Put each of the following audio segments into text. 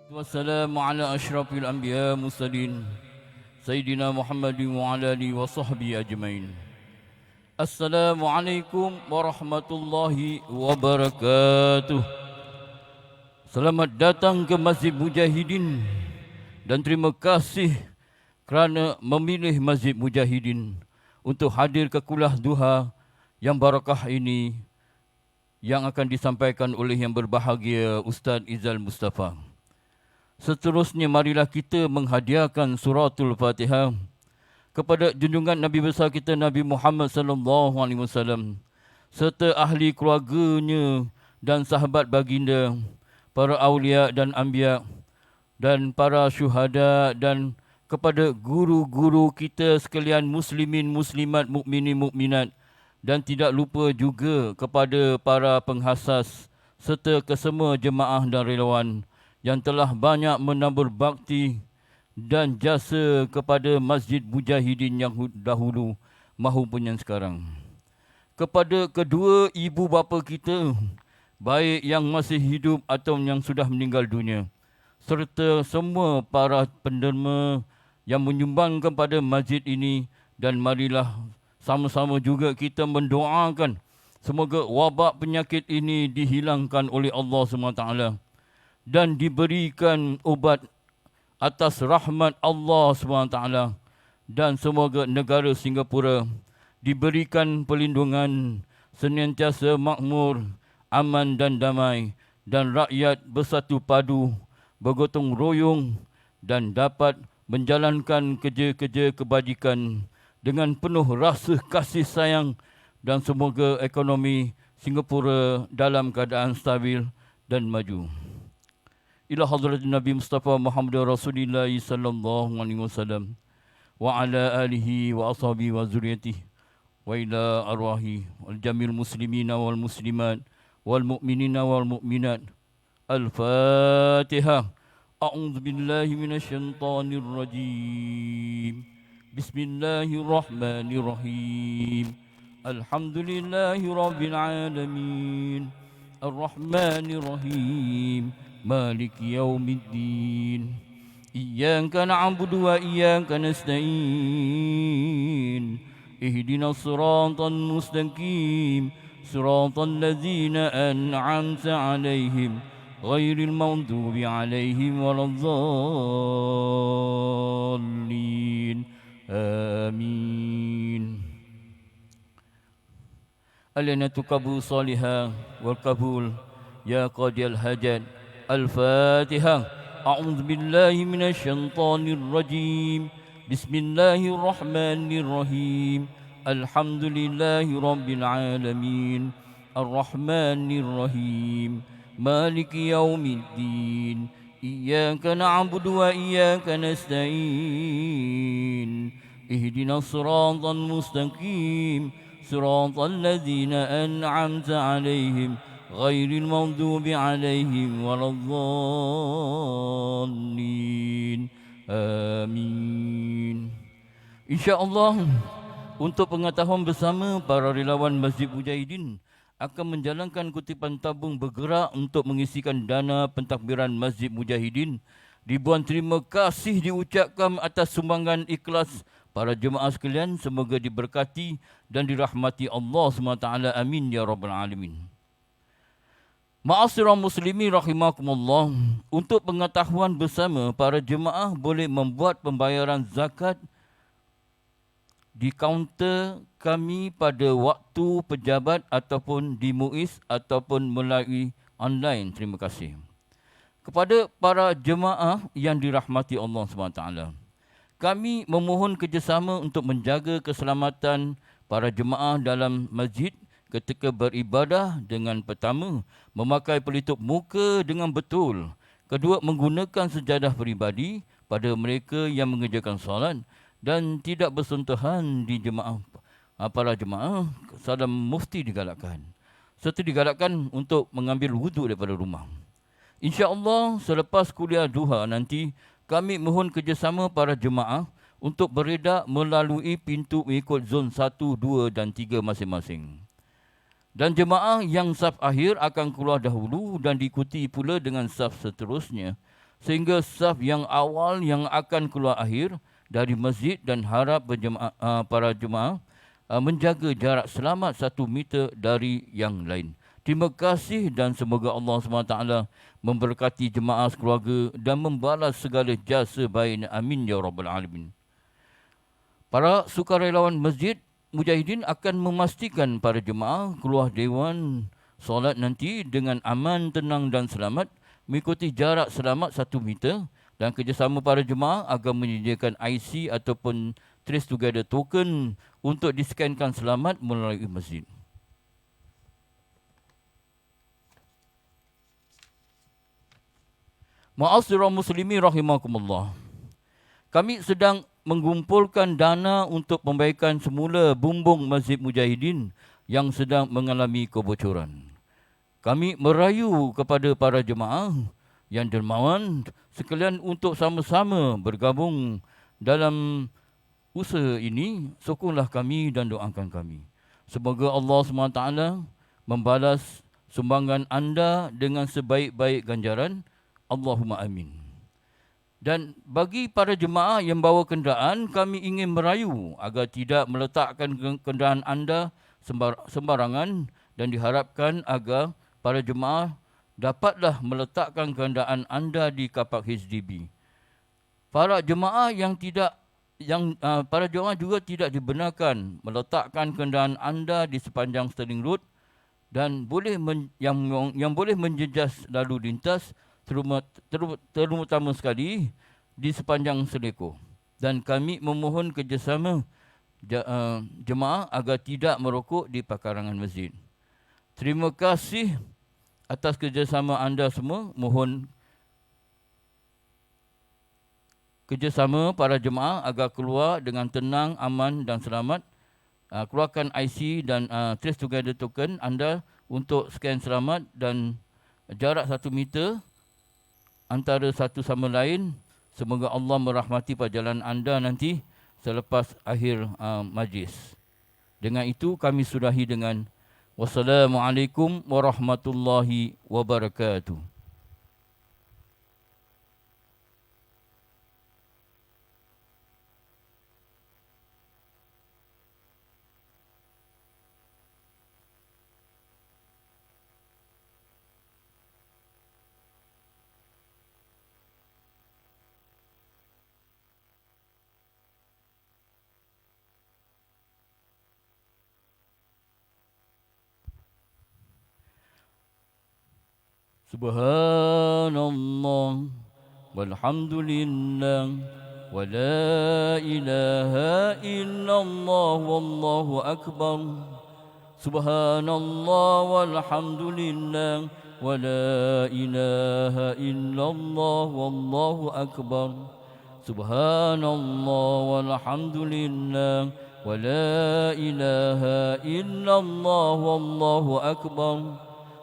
والسلام على أشرف الأنبياء المرسلين سيدنا محمد وعلى آله وصحبه أجمعين. السلام عليكم warahmatullahi wabarakatuh. Selamat datang ke Masjid Mujahidin dan terima kasih kerana memilih Masjid Mujahidin untuk hadir ke kuliah duha yang barakah ini yang akan disampaikan oleh yang berbahagia Ustaz Izal Mustafa. Seterusnya marilah kita menghadiahkan suratul Fatihah kepada junjungan Nabi besar kita Nabi Muhammad sallallahu alaihi wasallam serta ahli keluarganya dan sahabat baginda, para awliya dan anbiya dan para syuhada, dan kepada guru-guru kita sekalian muslimin muslimat mukminin mukminat, dan tidak lupa juga kepada para penghasas serta kesemua jemaah dan relawan yang telah banyak menabur bakti dan jasa kepada Masjid Mujahidin yang dahulu maupun yang sekarang. Kepada kedua ibu bapa kita, baik yang masih hidup atau yang sudah meninggal dunia, serta semua para penderma yang menyumbang kepada masjid ini, dan marilah sama-sama juga kita mendoakan semoga wabak penyakit ini dihilangkan oleh Allah SWT dan diberikan ubat atas rahmat Allah SWT, dan semoga negara Singapura diberikan perlindungan, senantiasa makmur, aman dan damai, dan rakyat bersatu padu, bergotong royong dan dapat menjalankan kerja-kerja kebajikan dengan penuh rasa kasih sayang, dan semoga ekonomi Singapura dalam keadaan stabil dan maju. Ila hadrat Nabi Mustafa Muhammad Rasulullah sallallahu alaihi wasallam wa ala alihi wa ashabihi wa zurriyyatihi wa ila arwahi wal jamil muslimina wal muslimat wal mu'minina wal mu'minat. Al-Fatihah. A'udzu billahi minasyaitonir rajim. Bismillahirrahmanirrahim. Alhamdulillahi rabbil alamin. Ar-Rahmanir Rahim. مالك يوم الدين إياك نعبد وإياك نستعين اهدنا الصراط المستقيم صراط الذين أنعمت عليهم غير المغضوب عليهم ولا الضالين آمين. ألنا تقبل صالحا والقبول يا قاضي الحاجات. الفاتحة. أعوذ بالله من الشيطان الرجيم. بسم الله الرحمن الرحيم. الحمد لله رب العالمين. الرحمن الرحيم. مالك يوم الدين. إياك نعبد وإياك نستعين. اهدنا الصراط المستقيم صراط الذين أنعمت عليهم غير المغضوب عليهم ولا الضالين آمين. InsyaAllah untuk pengetahuan bersama, para relawan Masjid Mujahidin akan menjalankan kutipan tabung bergerak untuk mengisikan dana pentadbiran Masjid Mujahidin. Ribuan terima kasih diucapkan atas sumbangan ikhlas para jemaah sekalian. Semoga diberkati dan dirahmati Allah SWT. Amin ya Rabbal Alamin. Ma'asyiral muslimin rahimakumullah, untuk pengetahuan bersama, para jemaah boleh membuat pembayaran zakat di kaunter kami pada waktu pejabat ataupun di MUIS ataupun melalui online. Terima kasih. Kepada para jemaah yang dirahmati Allah SWT, kami memohon kerjasama untuk menjaga keselamatan para jemaah dalam masjid ketika beribadah dengan pertama, memakai pelitup muka dengan betul. Kedua, menggunakan sejadah peribadi pada mereka yang mengerjakan solat dan tidak bersentuhan di jemaah. Para jemaah, salam mufti digalakkan. Serta digalakkan untuk mengambil wuduk daripada rumah. InsyaAllah selepas kuliah duha nanti, kami mohon kerjasama para jemaah untuk beredar melalui pintu mengikut zon 1, 2 dan 3 masing-masing. Dan jemaah yang saf akhir akan keluar dahulu dan diikuti pula dengan saf seterusnya. sehingga saf yang awal yang akan keluar akhir dari masjid dan harap para jemaah menjaga jarak selamat 1 meter dari yang lain. Terima kasih dan semoga Allah SWT memberkati jemaah sekeluarga dan membalas segala jasa baik. Amin ya rabbal alamin. Para sukarelawan Masjid Mujahidin akan memastikan para jemaah keluar dewan solat nanti dengan aman, tenang dan selamat, mengikuti jarak selamat 1 meter dan kerjasama para jemaah agar menyediakan IC ataupun Trace Together token untuk diskankan selamat melalui masjid. Ma'asyiral muslimin rahimakumullah. Kami sedang mengumpulkan dana untuk pembaikan semula bumbung Masjid Mujahidin yang sedang mengalami kebocoran. Kami merayu kepada para jemaah yang dermawan sekalian untuk sama-sama bergabung dalam usaha ini. Sokonglah kami dan doakan kami. Semoga Allah SWT membalas sumbangan anda dengan sebaik-baik ganjaran. Allahumma amin. Dan bagi para jemaah yang bawa kenderaan, kami ingin merayu agar tidak meletakkan kenderaan anda sembarangan dan diharapkan agar para jemaah dapatlah meletakkan kenderaan anda di kapak HDB. Para jemaah para jemaah juga tidak dibenarkan meletakkan kenderaan anda di sepanjang Stirling Road dan yang boleh menjejas lalu lintas, terutama sekali di sepanjang Seleko. Dan kami memohon kerjasama jemaah agar tidak merokok di pekarangan masjid. Terima kasih atas kerjasama anda semua. Mohon kerjasama para jemaah agar keluar dengan tenang, aman dan selamat. Keluarkan IC dan Trace Together token anda untuk scan selamat dan jarak 1 meter antara satu sama lain. Semoga Allah merahmati perjalanan anda nanti selepas akhir majlis. Dengan itu kami sudahi dengan wassalamualaikum warahmatullahi wabarakatuh. Subhanallah walhamdulillah wa la ilaha illallah wallahu akbar. Subhanallah walhamdulillah wa la ilaha illallah wallahu akbar. Subhanallah walhamdulillah wa la ilaha illallah wallahu akbar.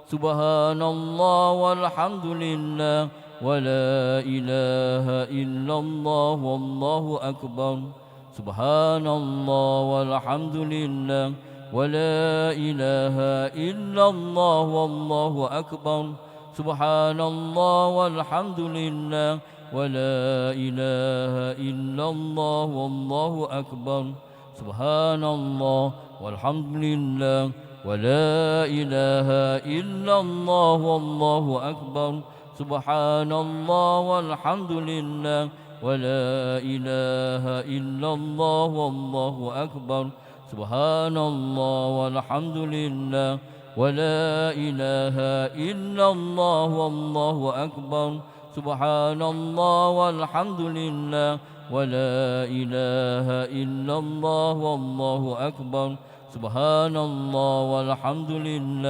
Subhanallah walhamdulillah wa la ilaha illallah wallahu akbar. Subhanallah walhamdulillah wa la ilaha illallah wallahu akbar. Subhanallah walhamdulillah wa la ilaha illallah wallahu akbar. Subhanallah walhamdulillah ولا إله إلا الله والله أكبر. سبحان الله والحمد لله ولا إله إلا الله والله أكبر. سبحان الله والحمد لله ولا إله إلا الله والله أكبر. سبحان الله والحمد لله ولا إله إلا الله والله أكبر. سبحان الله والحمد لله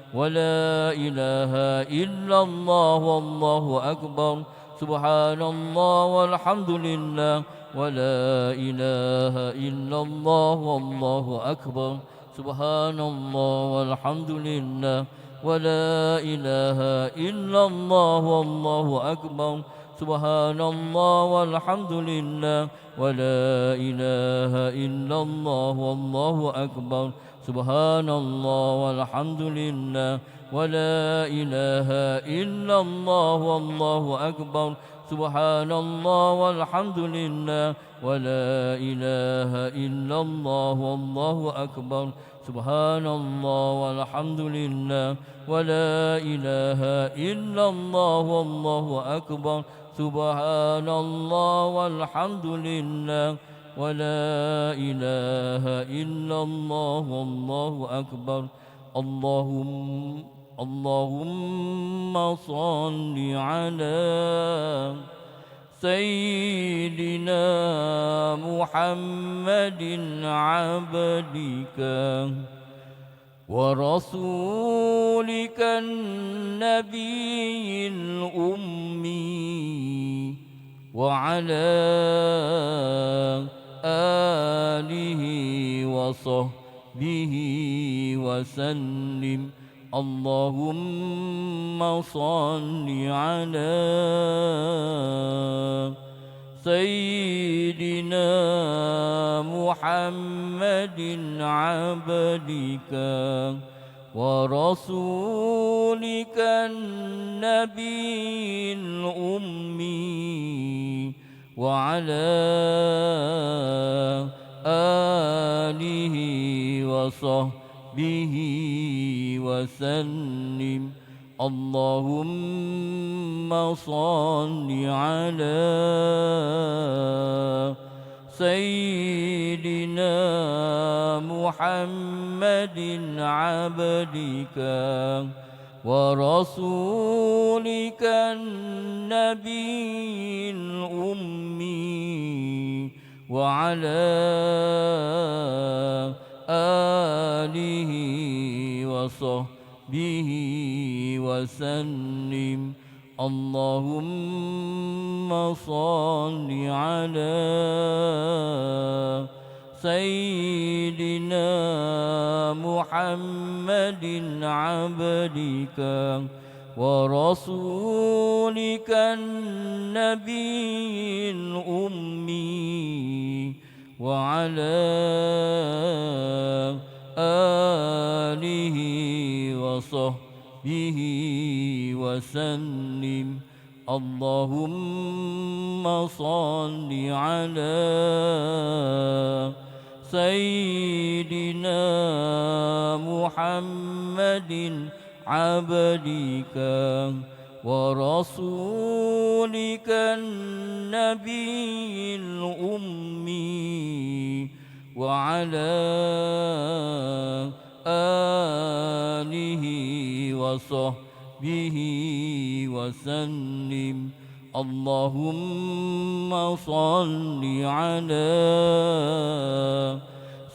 ولا إله إلا الله والله أكبر. سبحان الله والحمد لله ولا إله إلا الله والله أكبر. سبحان الله والحمد لله ولا إله إلا الله والله أكبر. سبحان الله والحمد لله ولا إله إلا الله والله أكبر. سبحان الله والحمد لله ولا إله إلا الله والله أكبر. سبحان الله والحمد لله ولا إله إلا الله والله أكبر سبحان الله والحمد لله ولا إله إلا الله والله أكبر سبحان الله والحمد لله ولا إله إلا الله والله أكبر اللهم صل على سيدنا محمد عبدك ورسولك النبي الأمي وعلى آله وصحبه وسلم اللهم صل على سيدنا محمد عبدك ورسولك النبي الأمي وعلى آله وصحبه وسلم اللهم صل على سيدنا محمد عبدك ورسولك النبي الأمي وعلى آله وصحبه وسلم اللهم صل على سيدنا محمد عبدك ورسولك النبي الأمي وعلى آله وصحبه وسلم اللهم صل على سيدنا محمد عبدك ورسولك النبي الأمي وعلى آله وصحبه وسلم اللهم صل على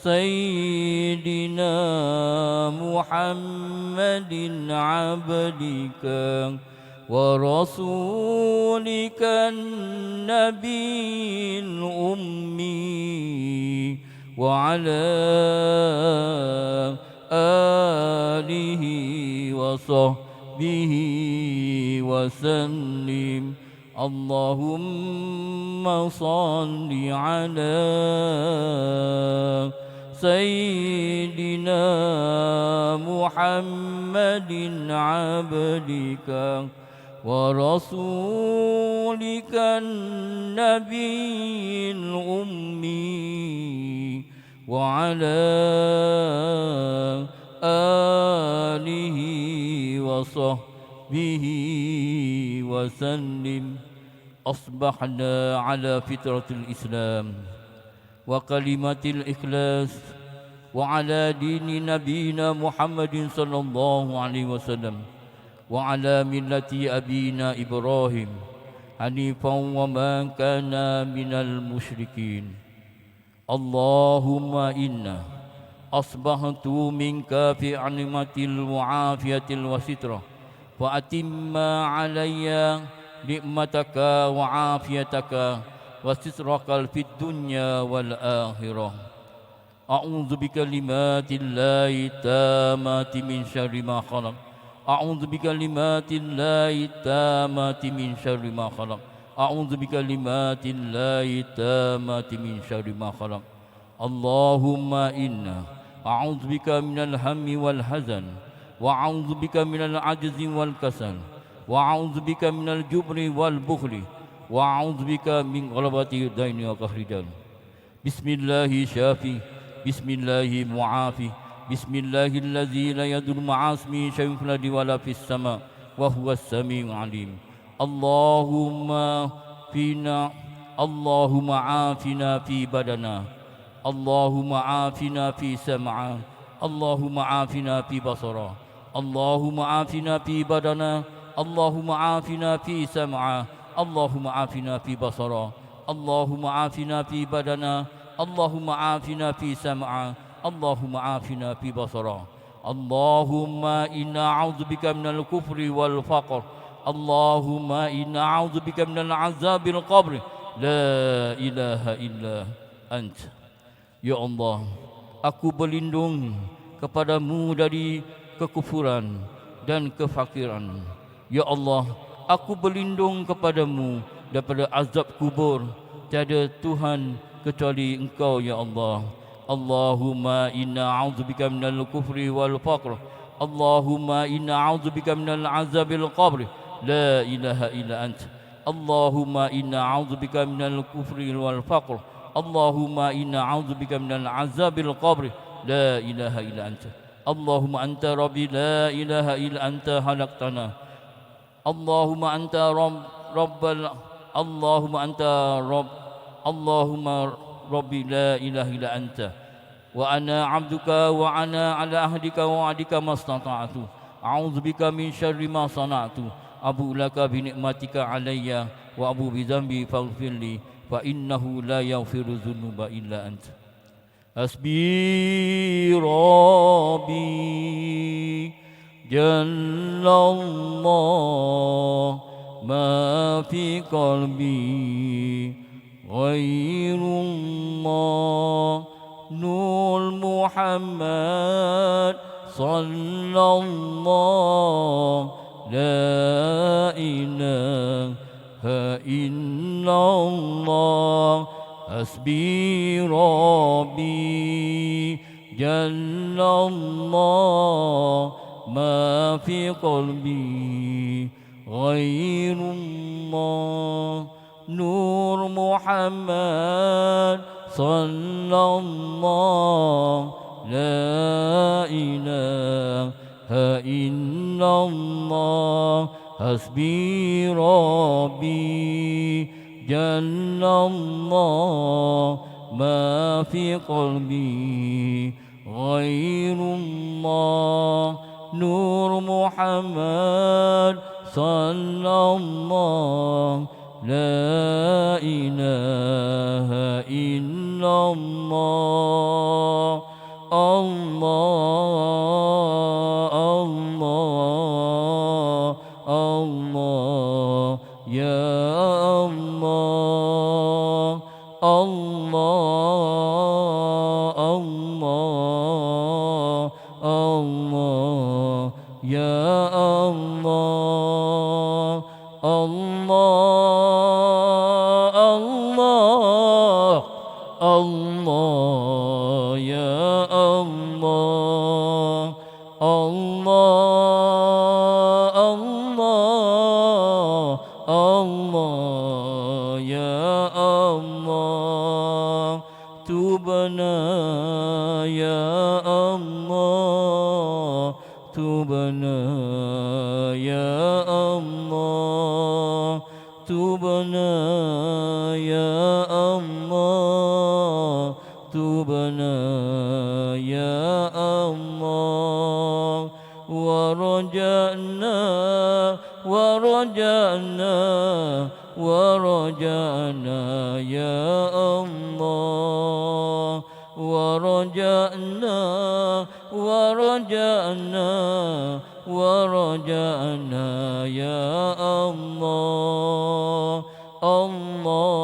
سيدنا محمد عبدك ورسولك النبي الأمي وعلى آله وصحبه وسلم اللهم صل على سيدنا محمد عبدك ورسولك النبي الأمي وعلى آله وصحبه وسلم أصبحنا على فطرة الإسلام وكلمة الإخلاص وعلى دين نبينا محمد صلى الله عليه وسلم وعلى ملة أبينا إبراهيم حنيفا وما كان من المشركين اللهم إنا أصبحت منك في نعمة الوعافية والسترة فأتم علي نعمتك وعافيتك وسترك في الدنيا والآخرة أعوذ بكلمات الله التامات من شر ما خلق أعوذ بكلمات الله التامات من شر ما خلق أعوذ بكلمات الله التامات من شر ما خلق اللهم إنا أعوذ بك من الهم والحزن وأعوذ بك من العجز والكسل وأعوذ بك من الجبن والبخل وأعوذ بك من غلبة الدين وقهر الرجال. بسم الله شافي، بسم الله معافي، بسم الله الذي لا يضر مع اسمه شيء في الأرض ولا في السماء وهو السميع العليم. اللهم فينا، اللهم عافنا في بدنا، اللهم عافنا في سمعنا، اللهم عافنا في بصرنا، اللهم عافنا في بدنا، اللهم عافنا في سمعنا، اللهم عافنا في بصرنا، اللهم عافنا في بدنا، اللهم عافنا في سمعنا، اللهم عافنا في بصرنا. اللهم إنا أعوذ بك من الكفر والفقر، اللهم إنا أعوذ بك من العذاب القبر، لا إله إلا أنت. Ya Allah, aku berlindung kepadamu dari kekufuran dan kefakiran. Ya Allah, aku berlindung kepadamu daripada azab kubur. Tiada Tuhan kecuali Engkau, ya Allah. Allahumma inna a'udzubika minal kufri wal faqr. Allahumma inna a'udzubika minal azabil qabr. La ilaha illa ant. Allahumma inna a'udzubika minal kufri wal faqr. اللهم إنا أعوذ بك من العذاب القبر لا إله إلا أنت. اللهم أنت ربي لا إله إلا أنت خلقتنا. اللهم أنت اللهم أنت اللهم ربي لا إله إلا أنت وأنا عبدك وأنا على عهدك ووعدك ما استطعت. أعوذ بك من شر ما صنعت. أبو لك بنعمتك علي وأبو بذنبي فاغفر لي فإنه لا يغفر الذنوب إلا أنت. حسبي ربي جل الله ما في قلبي غير الله نور محمد صلى الله لا إله إلا الله. حسبي ربي جل الله ما في قلبي غير الله نور محمد صلى الله لا إله إلا الله. حسبي ربي جل الله ما في قلبي غير الله نور محمد صلى الله لا إله إلا الله. الله الله الله يا الله. الله الله الله يا الله. الله الله الله يا الله. الله الله الله يا الله. تبنا يا الله. تبنا يا الله. تبنا يا الله. تبنا يا الله. ورجعنا ورجعنا ورجعنا يا الله. ورجعنا ورجعنا ورجعنا يا الله. الله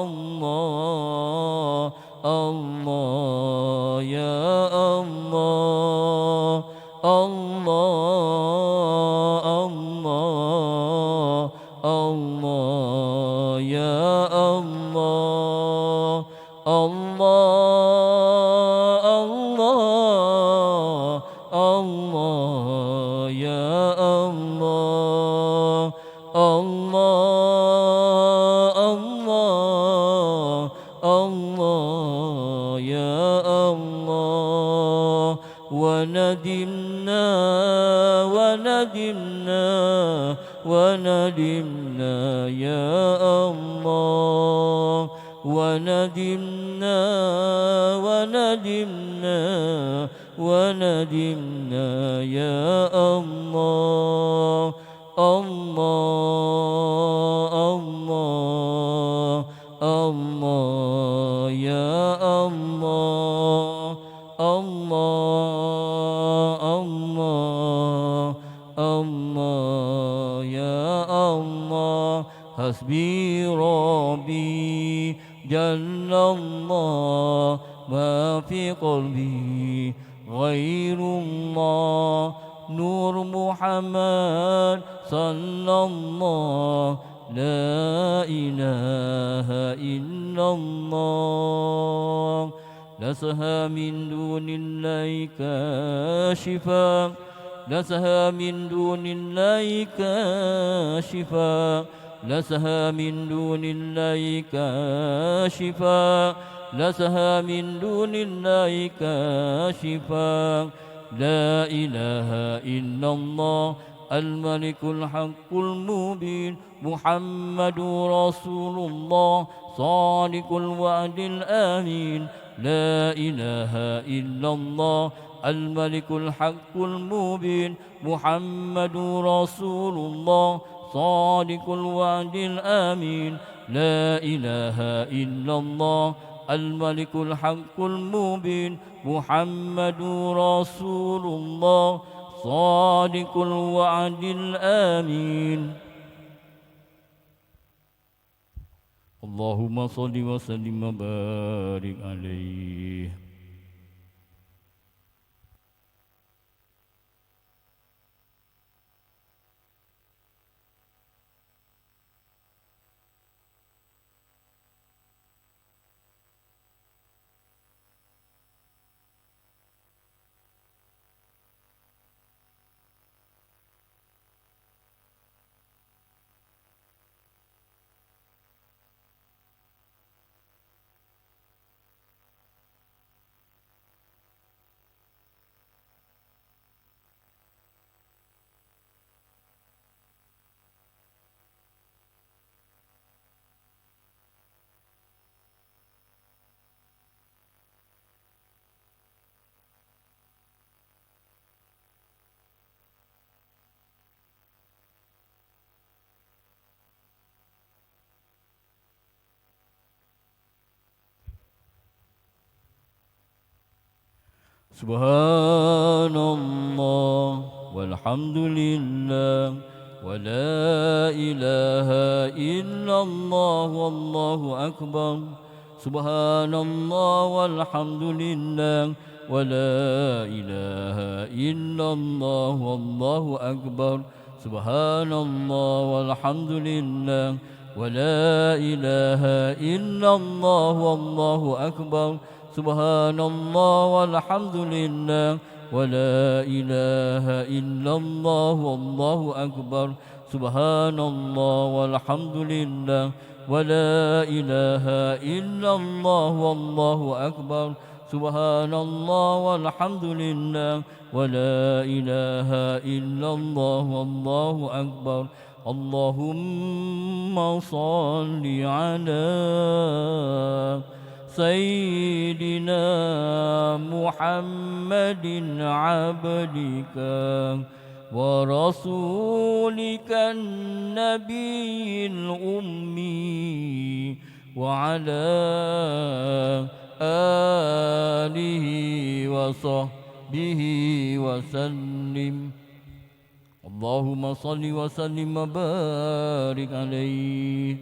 الله الله يا الله. الله الله الله يا الله. الله الله الله يا الله. الله الله يا الله وندمنا وندمنا وندمنا يا الله وندمنا وندمنا وندمنا يا الله الله الله الله يا الله الله الله الله يا الله حسبي ربي جل الله ما في قلبي غير الله نور محمد صلى الله لا إله إلا الله لسها من دون الله كاشفا لسها من دون الله كاشفا لسها من دون الله كاشفا لسها من دون الله كاشفا لا إله إلا الله الملك الحق المبين محمد رسول الله صادق الوعد الآمين لا إله إلا الله الملك الحق المبين محمد رسول الله صادق الوعد الآمين لا إله إلا الله الملك الحق المبين محمد رسول الله صادق الوعد الآمين اللهم صل وسلم وبارك عليه. Subhanallah walhamdulillah wa la ilaha illallah wallahu akbar. Subhanallah walhamdulillah wa la ilaha illallah wallahu akbar. Subhanallah walhamdulillah wa la ilaha illallah wallahu akbar. Subhanallah walhamdulillah wa la ilaha illallah wallahu akbar. Subhanallah walhamdulillah wa la ilaha illallah wallahu akbar. Subhanallah walhamdulillah wa la ilaha illallah wallahu akbar. Allahumma salli ala سيدنا محمد عبدك ورسولك النبي الأمي وعلى آله وصحبه وسلم. اللهم صل وسلم وبارك عليه.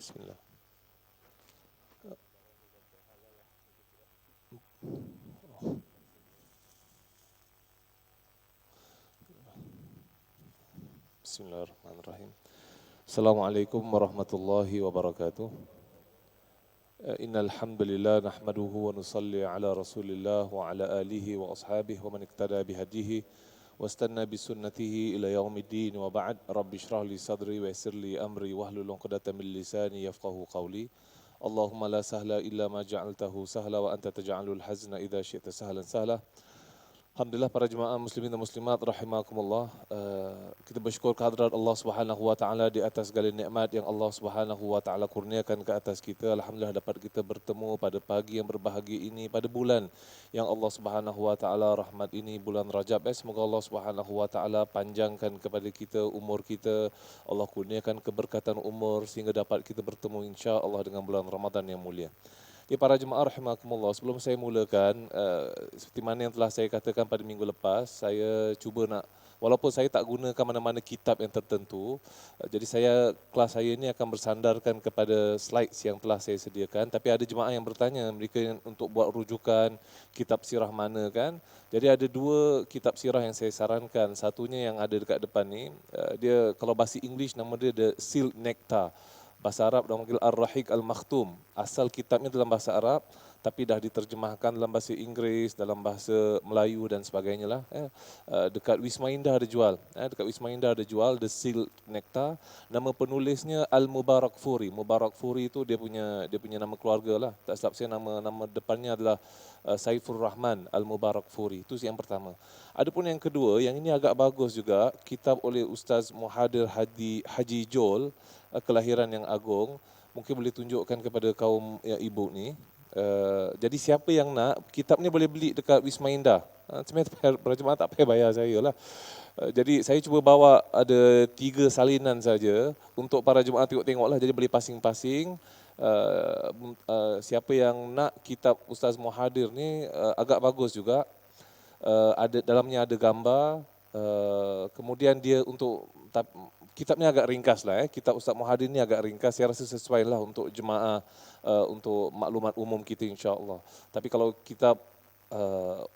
Bismillah. Bismillahirrahmanirrahim. Assalamualaikum warahmatullahi wabarakatuh. Innal hamdalillah nahmaduhu wa nusalli ala Rasulillah wa ala alihi wa ashabihi wa man iktada bihadihi واستنى بسنته إلى يوم الدين وبعد رب اشرح لي صدري ويسر لي أمري واحلل عقدة من لساني يفقهوا قولي اللهم لا سهل إلا ما جعلته سهلا وأنت تجعل الحزن إذا شئت سهلا سهلا. Alhamdulillah para jemaah muslimin dan muslimat rahimakumullah. Kita bersyukur kehadrat Allah Subhanahu wa taala di atas segala nikmat yang Allah Subhanahu wa taala kurniakan ke atas kita. Alhamdulillah dapat kita bertemu pada pagi yang berbahagia ini, pada bulan yang Allah Subhanahu wa taala rahmat ini, bulan Rajab. Semoga Allah Subhanahu wa taala panjangkan kepada kita umur kita. Allah kurniakan keberkatan umur sehingga dapat kita bertemu insya-Allah dengan bulan Ramadan yang mulia. Ya, para jemaah rahimakumullah, sebelum saya mulakan, seperti mana yang telah saya katakan pada minggu lepas, saya cuba nak, walaupun saya tak gunakan mana-mana kitab yang tertentu, jadi kelas saya ini akan bersandarkan kepada slides yang telah saya sediakan, tapi ada jemaah yang bertanya, mereka yang untuk buat rujukan kitab sirah mana kan, jadi ada dua kitab sirah yang saya sarankan, satunya yang ada dekat depan ni, dia kalau bahasa English nama dia The Sealed Nectar. Bahasa Arab dipanggil Ar-Rahiq Al-Makhtum. Asal kitabnya dalam bahasa Arab, tapi dah diterjemahkan dalam bahasa Inggeris, dalam bahasa Melayu dan sebagainya lah. Dekat Wisma Indah ada jual. Dekat Wisma Indah ada jual The Sealed Nectar. Nama penulisnya Al-Mubarakfuri. Mubarakfuri itu dia punya nama keluarga lah. Tak silap saya nama depannya adalah Saifur Rahman Al-Mubarakfuri. Itu yang pertama. Adapun yang kedua, yang ini agak bagus juga, kitab oleh Ustaz Muhadir Haji Jol, Kelahiran yang Agung, mungkin boleh tunjukkan kepada kaum ibu ni. Jadi siapa yang nak, kitab ni boleh beli dekat Wisma Indah. Sebenarnya para jemaah tak payah bayar saya lah. Jadi saya cuba bawa ada 3 salinan saja untuk para jemaah tengok-tengok lah. Jadi boleh pasing-pasing. Siapa yang nak kitab Ustaz Muhadir ni agak bagus juga. Dalamnya ada gambar. Kemudian dia untuk kitabnya agak ringkas lah. Kitab Ustaz Muhadir ni agak ringkas. Saya rasa sesuai lah untuk jemaah, untuk maklumat umum kita insya-Allah. Tapi kalau kitab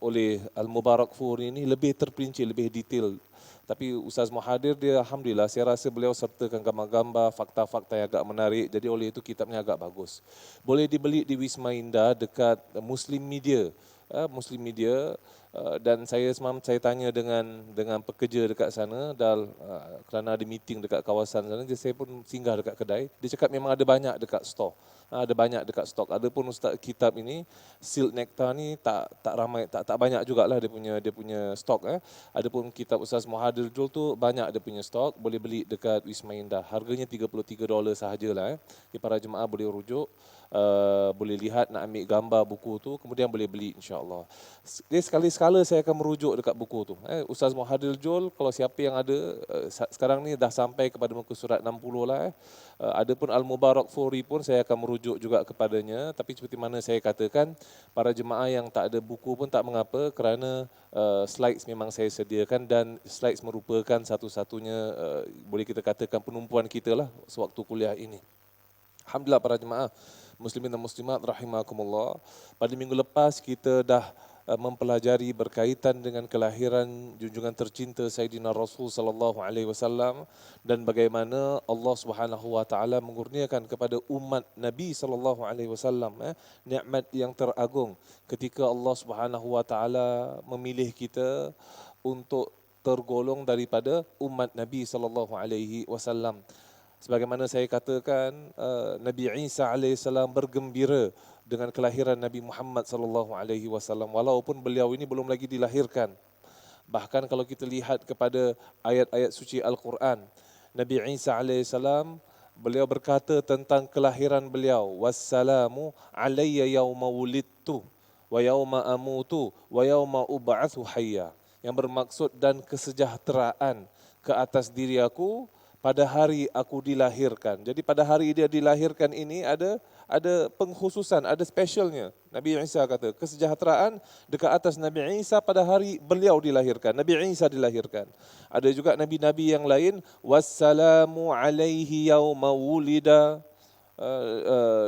oleh Al-Mubarakfuri ini lebih terperinci, lebih detail. Tapi Ustaz Muhadir dia alhamdulillah saya rasa beliau sertakan gambar-gambar, fakta-fakta yang agak menarik. Jadi oleh itu kitabnya agak bagus. Boleh dibeli di Wisma Indah dekat Muslim Media. Muslim Media, dan saya semalam saya tanya dengan pekerja dekat sana kerana ada meeting dekat kawasan sana, jadi saya pun singgah dekat kedai. Dia cakap memang ada banyak dekat store. Ada banyak dekat stok. Adapun ustaz kitab ini Sealed Nectar ni tak ramai, tak banyak jugalah dia punya stok. Adapun kitab Ustaz Muhadir Jul tu banyak dia punya stok, boleh beli dekat Wisma Indah. Harganya $33 sahajalah. Para jemaah boleh rujuk, boleh lihat, nak ambil gambar buku tu, kemudian boleh beli insya-Allah. Dia sekali-sekala saya akan merujuk dekat buku tu. Ustaz Muhadir Jul, kalau siapa yang ada, sekarang ni dah sampai kepada muka surat 60 lah. Adapun Al-Mubarakfuri pun saya akan merujuk juga kepadanya, tapi seperti mana saya katakan, para jemaah yang tak ada buku pun tak mengapa, kerana slides memang saya sediakan dan slides merupakan satu-satunya boleh kita katakan penumpuan kita lah sewaktu kuliah ini. Alhamdulillah para jemaah muslimin dan muslimat rahimakumullah. Pada minggu lepas kita dah mempelajari berkaitan dengan kelahiran junjungan tercinta Sayyidina Rasul sallallahu alaihi wasallam dan bagaimana Allah Subhanahu wa taala mengurniakan kepada umat Nabi sallallahu alaihi wasallam nikmat yang teragung ketika Allah Subhanahu wa taala memilih kita untuk tergolong daripada umat Nabi sallallahu alaihi wasallam. Sebagaimana saya katakan, Nabi Isa alaihissalam bergembira dengan kelahiran Nabi Muhammad sallallahu alaihi wasallam walaupun beliau ini belum lagi dilahirkan. Bahkan kalau kita lihat kepada ayat-ayat suci Al-Quran, Nabi Isa alaihissalam beliau berkata tentang kelahiran beliau, wassalamu alayya yauma wulidtu wa yauma amutu wa yauma ub'atsu hayya. Yang bermaksud dan kesejahteraan ke atas diri aku pada hari aku dilahirkan. Jadi pada hari dia dilahirkan ini ada pengkhususan, ada specialnya. Nabi Isa kata kesejahteraan dekat atas Nabi Isa pada hari beliau dilahirkan. Nabi Isa dilahirkan. Ada juga nabi-nabi yang lain, wassalamu alaihi yauma wulida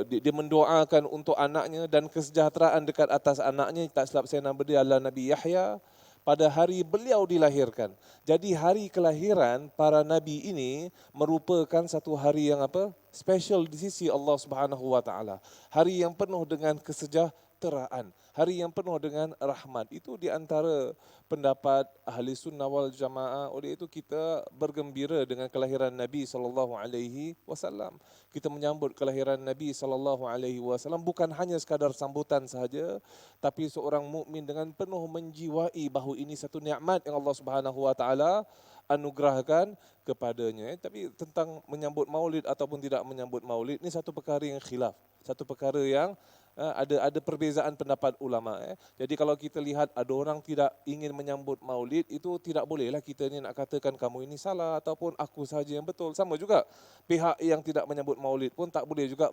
dia mendoakan untuk anaknya dan kesejahteraan dekat atas anaknya. Tak silap saya nama dia adalah Nabi Yahya pada hari beliau dilahirkan. Jadi hari kelahiran para nabi ini merupakan satu hari yang apa? Special di sisi Allah Subhanahu wa taala. Hari yang penuh dengan kesejahteraan, hari yang penuh dengan rahmat. Itu di antara pendapat ahli sunnah wal jamaah. Oleh itu kita bergembira dengan kelahiran Nabi sallallahu alaihi wasallam. Kita menyambut kelahiran Nabi sallallahu alaihi wasallam bukan hanya sekadar sambutan sahaja, tapi seorang mukmin dengan penuh menjiwai bahawa ini satu nikmat yang Allah Subhanahu wa taala anugerahkan kepadanya. Tapi tentang menyambut maulid ataupun tidak menyambut maulid, ini satu perkara yang khilaf, satu perkara yang ada perbezaan pendapat ulama. Jadi kalau kita lihat ada orang tidak ingin menyambut maulid, itu tidak bolehlah kita ni nak katakan kamu ini salah ataupun aku sahaja yang betul. Sama juga pihak yang tidak menyambut maulid pun tak boleh juga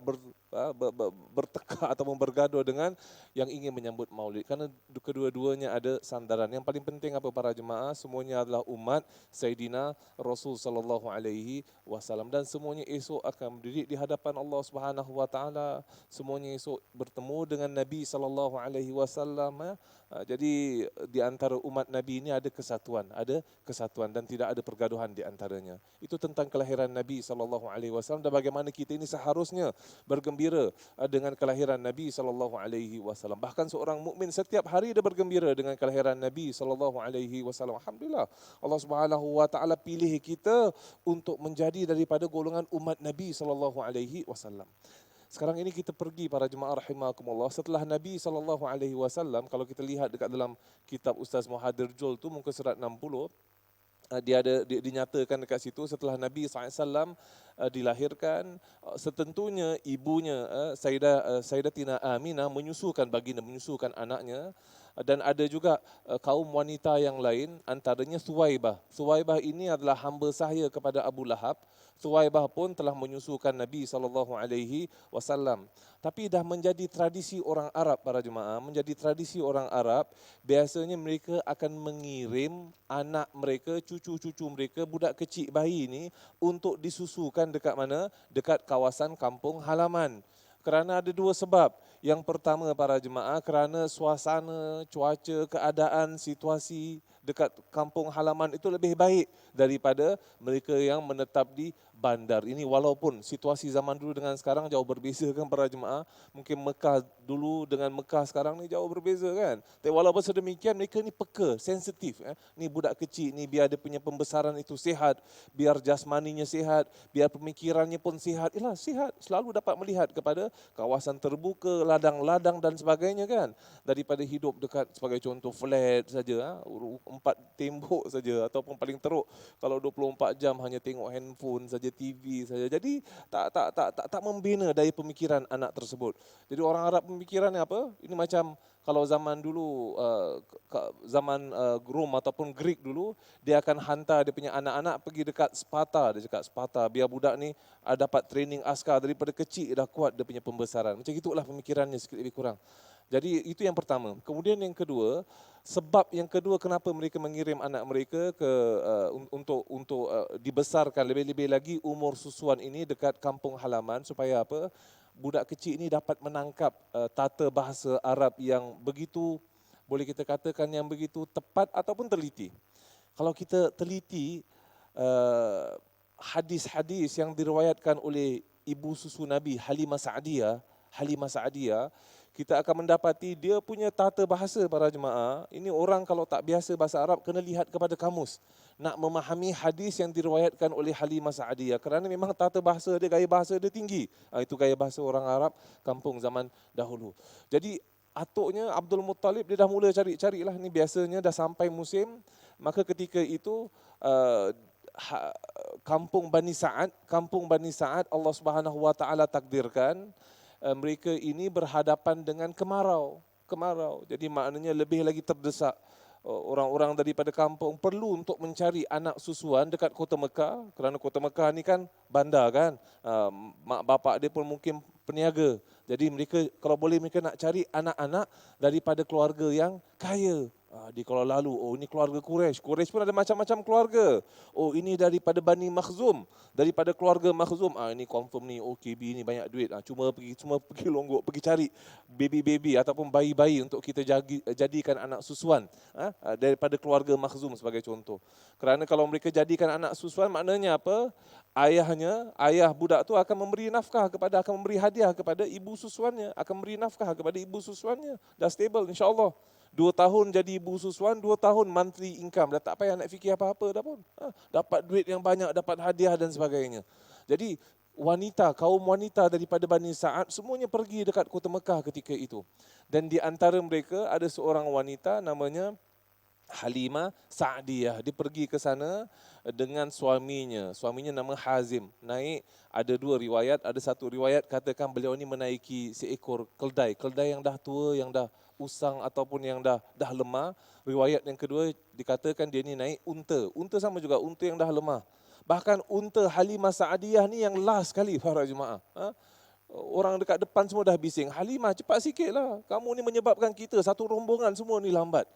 bertekak ataupun bergaduh dengan yang ingin menyambut maulid, karena kedua-duanya ada sandaran. Yang paling penting apa para jemaah, semuanya adalah umat Sayyidina Rasul sallallahu alaihi wasallam, dan semuanya esok akan berdiri di hadapan Allah Subhanahu wa taala. Semuanya esok bertemu dengan Nabi sallallahu alaihi wasallam. Jadi di antara umat Nabi ini ada kesatuan dan tidak ada pergaduhan di antaranya. Itu tentang kelahiran Nabi sallallahu alaihi wasallam dan bagaimana kita ini seharusnya bergembira dengan kelahiran Nabi sallallahu alaihi wasallam. Bahkan seorang mukmin setiap hari dia bergembira dengan kelahiran Nabi sallallahu alaihi wasallam. Alhamdulillah, Allah Subhanahu wa taala pilih kita untuk menjadi daripada golongan umat Nabi sallallahu alaihi wasallam. Sekarang ini kita pergi para jemaah rahimakumullah, setelah Nabi SAW, kalau kita lihat dekat dalam kitab Ustaz Muhadir Jul tu muka surat 60, dia dinyatakan dekat situ setelah Nabi SAW dilahirkan, setentunya ibunya Sayyidatina Aminah menyusukan baginda, menyusukan anaknya. Dan ada juga kaum wanita yang lain, antaranya Suwaibah. Suwaibah ini adalah hamba sahaya kepada Abu Lahab. Suwaibah pun telah menyusukan Nabi SAW. Tapi dah menjadi tradisi orang Arab para jemaah, menjadi tradisi orang Arab, biasanya mereka akan mengirim anak mereka, cucu-cucu mereka, budak kecil bayi ini untuk disusukan dekat mana? Dekat kawasan kampung halaman. Kerana ada dua sebab. Yang pertama para jemaah, kerana suasana, cuaca, keadaan, situasi dekat kampung halaman itu lebih baik daripada mereka yang menetap di bandar. Ini walaupun situasi zaman dulu dengan sekarang jauh berbeza kan para jemaah. Mungkin Mekah dulu dengan Mekah sekarang ni jauh berbeza kan. Tapi walaupun sedemikian mereka ni peka, sensitif. Ni budak kecil ni biar dia punya pembesaran itu sihat, biar jasmaninya sihat, biar pemikirannya pun sihat. Sihat, selalu dapat melihat kepada kawasan terbuka, ladang-ladang dan sebagainya kan. Daripada hidup dekat sebagai contoh flat saja, 4 tembok saja ataupun paling teruk kalau 24 jam hanya tengok handphone saja, TV saja. Jadi tak membina dari pemikiran anak tersebut. Jadi orang Arab pemikirannya apa? Ini macam kalau zaman dulu, zaman Rom ataupun Greek dulu, dia akan hantar dia punya anak-anak pergi dekat Sparta. Dia cakap Sparta, biar budak ni dapat training askar daripada kecil dah kuat dia punya pembesaran. Macam itulah pemikirannya sikit lebih kurang. Jadi itu yang pertama. Kemudian yang kedua, sebab yang kedua kenapa mereka mengirim anak mereka ke untuk dibesarkan lebih-lebih lagi umur susuan ini dekat kampung halaman, supaya apa? Budak kecil ini dapat menangkap tata bahasa Arab yang begitu, boleh kita katakan yang begitu tepat ataupun teliti. Kalau kita teliti hadis-hadis yang diriwayatkan oleh ibu susu Nabi Halimah Sa'diyah, kita akan mendapati dia punya tata bahasa para jemaah. Ini orang kalau tak biasa bahasa Arab kena lihat kepada kamus nak memahami hadis yang diriwayatkan oleh Halimah Sa'diyah, kerana memang tata bahasa dia, gaya bahasa dia tinggi. Itu gaya bahasa orang Arab kampung zaman dahulu. Jadi atuknya Abdul Muttalib dia dah mula cari-carilah, ni biasanya dah sampai musim. Maka ketika itu kampung Bani Sa'ad Allah Subhanahu wa taala takdirkan mereka ini berhadapan dengan kemarau. Jadi maknanya lebih lagi terdesak. Orang-orang daripada kampung perlu untuk mencari anak susuan dekat kota Mekah, kerana kota Mekah ni kan bandar kan. Mak bapak dia pun mungkin peniaga. Jadi mereka kalau boleh mereka nak cari anak-anak daripada keluarga yang kaya. Dia kalau lalu, oh ini keluarga Quraisy. Quraisy pun ada macam-macam keluarga. Oh ini daripada Bani Makhzum, daripada keluarga Makhzum. Ini confirm ni, oh KB ni banyak duit. Cuma pergi longgok, pergi cari baby-baby ataupun bayi-bayi untuk kita jadikan anak susuan. Daripada keluarga Makhzum sebagai contoh. Kerana kalau mereka jadikan anak susuan, maknanya apa? Ayah budak tu akan memberi nafkah akan memberi hadiah kepada ibu susuannya, akan memberi nafkah kepada ibu susuannya. Dah stable insya-Allah. 2 tahun jadi ibu susuan, 2 tahun monthly income. Dah tak payah nak fikir apa-apa dah pun. Dapat duit yang banyak, dapat hadiah dan sebagainya. Jadi kaum wanita daripada Bani Sa'ad semuanya pergi dekat kota Mekah ketika itu. Dan di antara mereka ada seorang wanita namanya Halimah Sa'diyah. Dia pergi ke sana dengan suaminya. Suaminya nama Hazim. Naik, ada 2 riwayat. Ada satu riwayat katakan beliau ni menaiki seekor keldai. Keldai yang dah tua, yang dah usang ataupun yang dah lemah. Riwayat yang kedua dikatakan dia ni naik unta. Unta sama juga, unta yang dah lemah. Bahkan unta Halimah Sa'diyah ni yang last sekali para jemaah. Orang dekat depan semua dah bising. Halimah cepat sikit lah. Kamu ni menyebabkan kita satu rombongan semua ni lambat.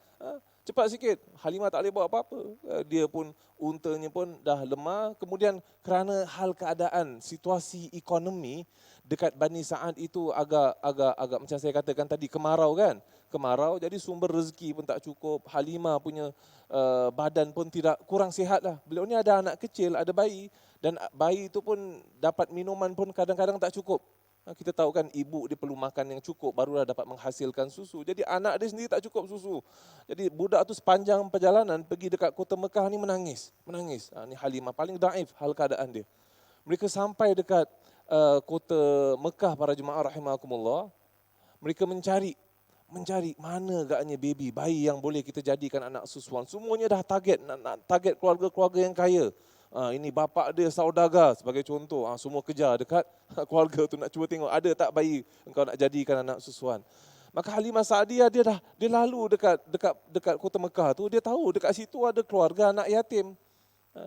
Cepat sikit. Halimah tak boleh buat apa-apa. Dia pun, untanya pun dah lemah. Kemudian kerana hal keadaan, situasi ekonomi dekat Bani Sa'ad itu agak macam saya katakan tadi, kemarau kan. Kemarau, jadi sumber rezeki pun tak cukup. Halimah punya badan pun kurang sihat lah. Beliau ni ada anak kecil, ada bayi. Dan bayi itu pun dapat minuman pun kadang-kadang tak cukup. Kita tahu kan ibu dia perlu makan yang cukup barulah dapat menghasilkan susu. Jadi anak dia sendiri tak cukup susu. Jadi budak tu sepanjang perjalanan pergi dekat kota Mekah ni menangis. Ni Halimah paling daif hal keadaan dia. Mereka sampai dekat kota Mekah para jemaah rahimakumullah. Mereka mencari mana agaknya bayi yang boleh kita jadikan anak susuan. Semuanya dah target keluarga-keluarga yang kaya. Ini bapak dia saudagar sebagai contoh. Semua kejar dekat keluarga tu nak cuba tengok ada tak bayi engkau nak jadikan anak susuan. Maka Halimah Sa'diyah dia lalu dekat kota Mekah tu, dia tahu dekat situ ada keluarga anak yatim.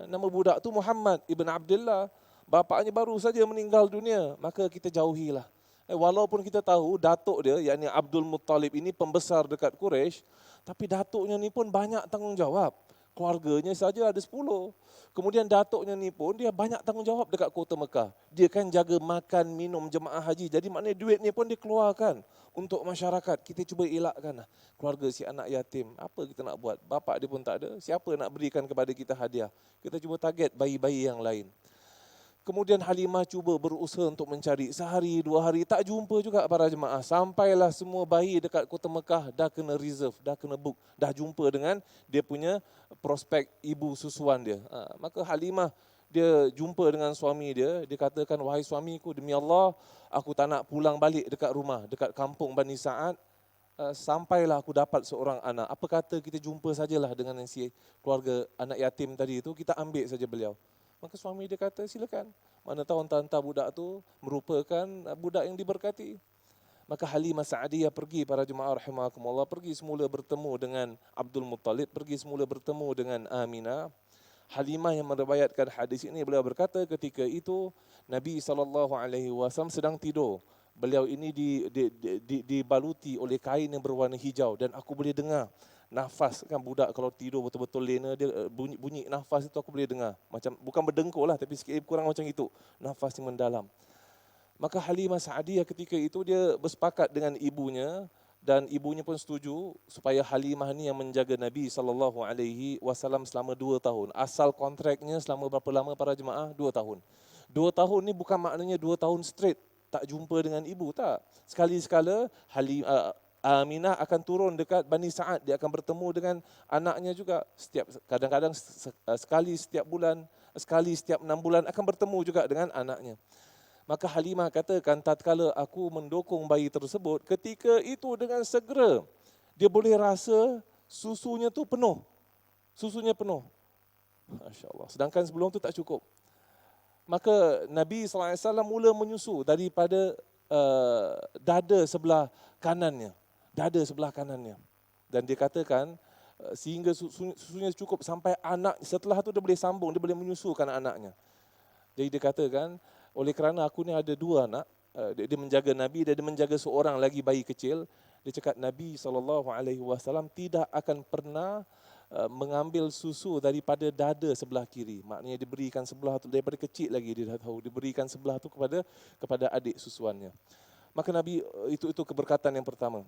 Nama budak tu Muhammad ibn Abdullah. Bapaknya baru saja meninggal dunia, maka kita jauhilah. Walaupun kita tahu datuk dia yakni Abdul Muttalib ini pembesar dekat Quraisy, tapi datuknya ni pun banyak tanggungjawab. Keluarganya saja ada 10. Kemudian datuknya ni pun dia banyak tanggungjawab dekat kota Mekah. Dia kan jaga makan, minum jemaah haji. Jadi maknanya duit ni pun dikeluarkan untuk masyarakat. Kita cuba elakkan keluarga si anak yatim. Apa kita nak buat? Bapak dia pun tak ada. Siapa nak berikan kepada kita hadiah? Kita cuba target bayi-bayi yang lain. Kemudian Halimah cuba berusaha untuk mencari. Sehari, 2 hari, tak jumpa juga para jemaah. Sampailah semua bayi dekat kota Mekah dah kena reserve, dah kena book. Dah jumpa dengan dia punya prospek ibu susuan dia. Maka Halimah dia jumpa dengan suami dia. Dia katakan, wahai suamiku, demi Allah, aku tak nak pulang balik dekat rumah, dekat kampung Bani Sa'ad. Sampailah aku dapat seorang anak. Apa kata kita jumpa sajalah dengan si keluarga anak yatim tadi itu, kita ambil saja beliau. Maka suami dia kata, silakan. Mana tahu entah budak tu merupakan budak yang diberkati. Maka Halimah Sa'diyah pergi, para jemaah rahimakumullah, pergi semula bertemu dengan Abdul Muttalib, pergi semula bertemu dengan Aminah. Halimah yang meriwayatkan hadis ini, beliau berkata ketika itu Nabi SAW sedang tidur. Beliau ini dibaluti oleh kain yang berwarna hijau dan aku boleh dengar nafas kan budak kalau tidur betul-betul lena dia bunyi nafas itu aku boleh dengar. Macam bukan berdengkur lah tapi sikit kurang macam itu. Nafas yang mendalam. Maka Halimah Sa'diyah ketika itu dia bersepakat dengan ibunya dan ibunya pun setuju supaya Halimah ni yang menjaga Nabi SAW selama 2 tahun. Asal kontraknya selama berapa lama para jemaah? 2 tahun. 2 tahun ni bukan maknanya 2 tahun straight tak jumpa dengan ibu, tak. Sekali-sekala Aminah akan turun dekat Bani Sa'ad, dia akan bertemu dengan anaknya juga. Kadang-kadang sekali setiap bulan, sekali setiap 6 bulan akan bertemu juga dengan anaknya. Maka Halimah katakan, tatkala aku mendukung bayi tersebut, ketika itu dengan segera dia boleh rasa susunya tu penuh. Susunya penuh. Masya-Allah. Sedangkan sebelum tu tak cukup. Maka Nabi SAW mula menyusu daripada dada sebelah kanannya. Dada sebelah kanannya. Dan dia katakan sehingga susunya cukup sampai anak, setelah itu dia boleh sambung, dia boleh menyusukan anaknya. Jadi dia katakan, oleh kerana aku ni ada 2 anak, dia menjaga Nabi dan dia menjaga seorang lagi bayi kecil. Dia cakap Nabi SAW tidak akan pernah mengambil susu daripada dada sebelah kiri. Maknanya diberikan sebelah tu daripada kecil lagi dia dah tahu diberikan sebelah tu kepada adik susuannya. Maka Nabi itu keberkatan yang pertama.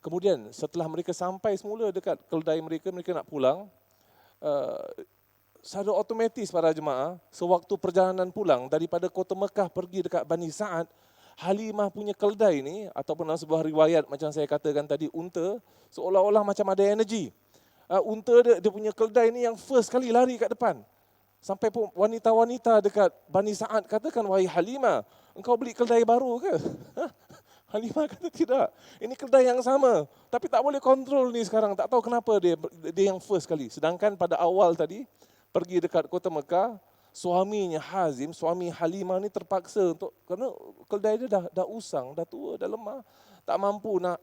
Kemudian setelah mereka sampai semula dekat keldai mereka nak pulang, secara otomatis para jemaah, sewaktu perjalanan pulang daripada kota Mekah pergi dekat Bani Sa'ad, Halimah punya keldai ni, ataupun dalam sebuah riwayat macam saya katakan tadi, unta, seolah-olah macam ada energi. Unta dia punya keldai ni yang first kali lari kat depan. Sampai pun wanita-wanita dekat Bani Sa'ad katakan, wahai Halimah, engkau beli keldai baru ke? Halimah kata tidak, ini keldai yang sama. Tapi tak boleh kontrol ni sekarang, tak tahu kenapa dia yang first kali. Sedangkan pada awal tadi, pergi dekat kota Mekah, suaminya Hazim, suami Halimah ni terpaksa kerana keldai dia dah usang, dah tua, dah lemah, tak mampu nak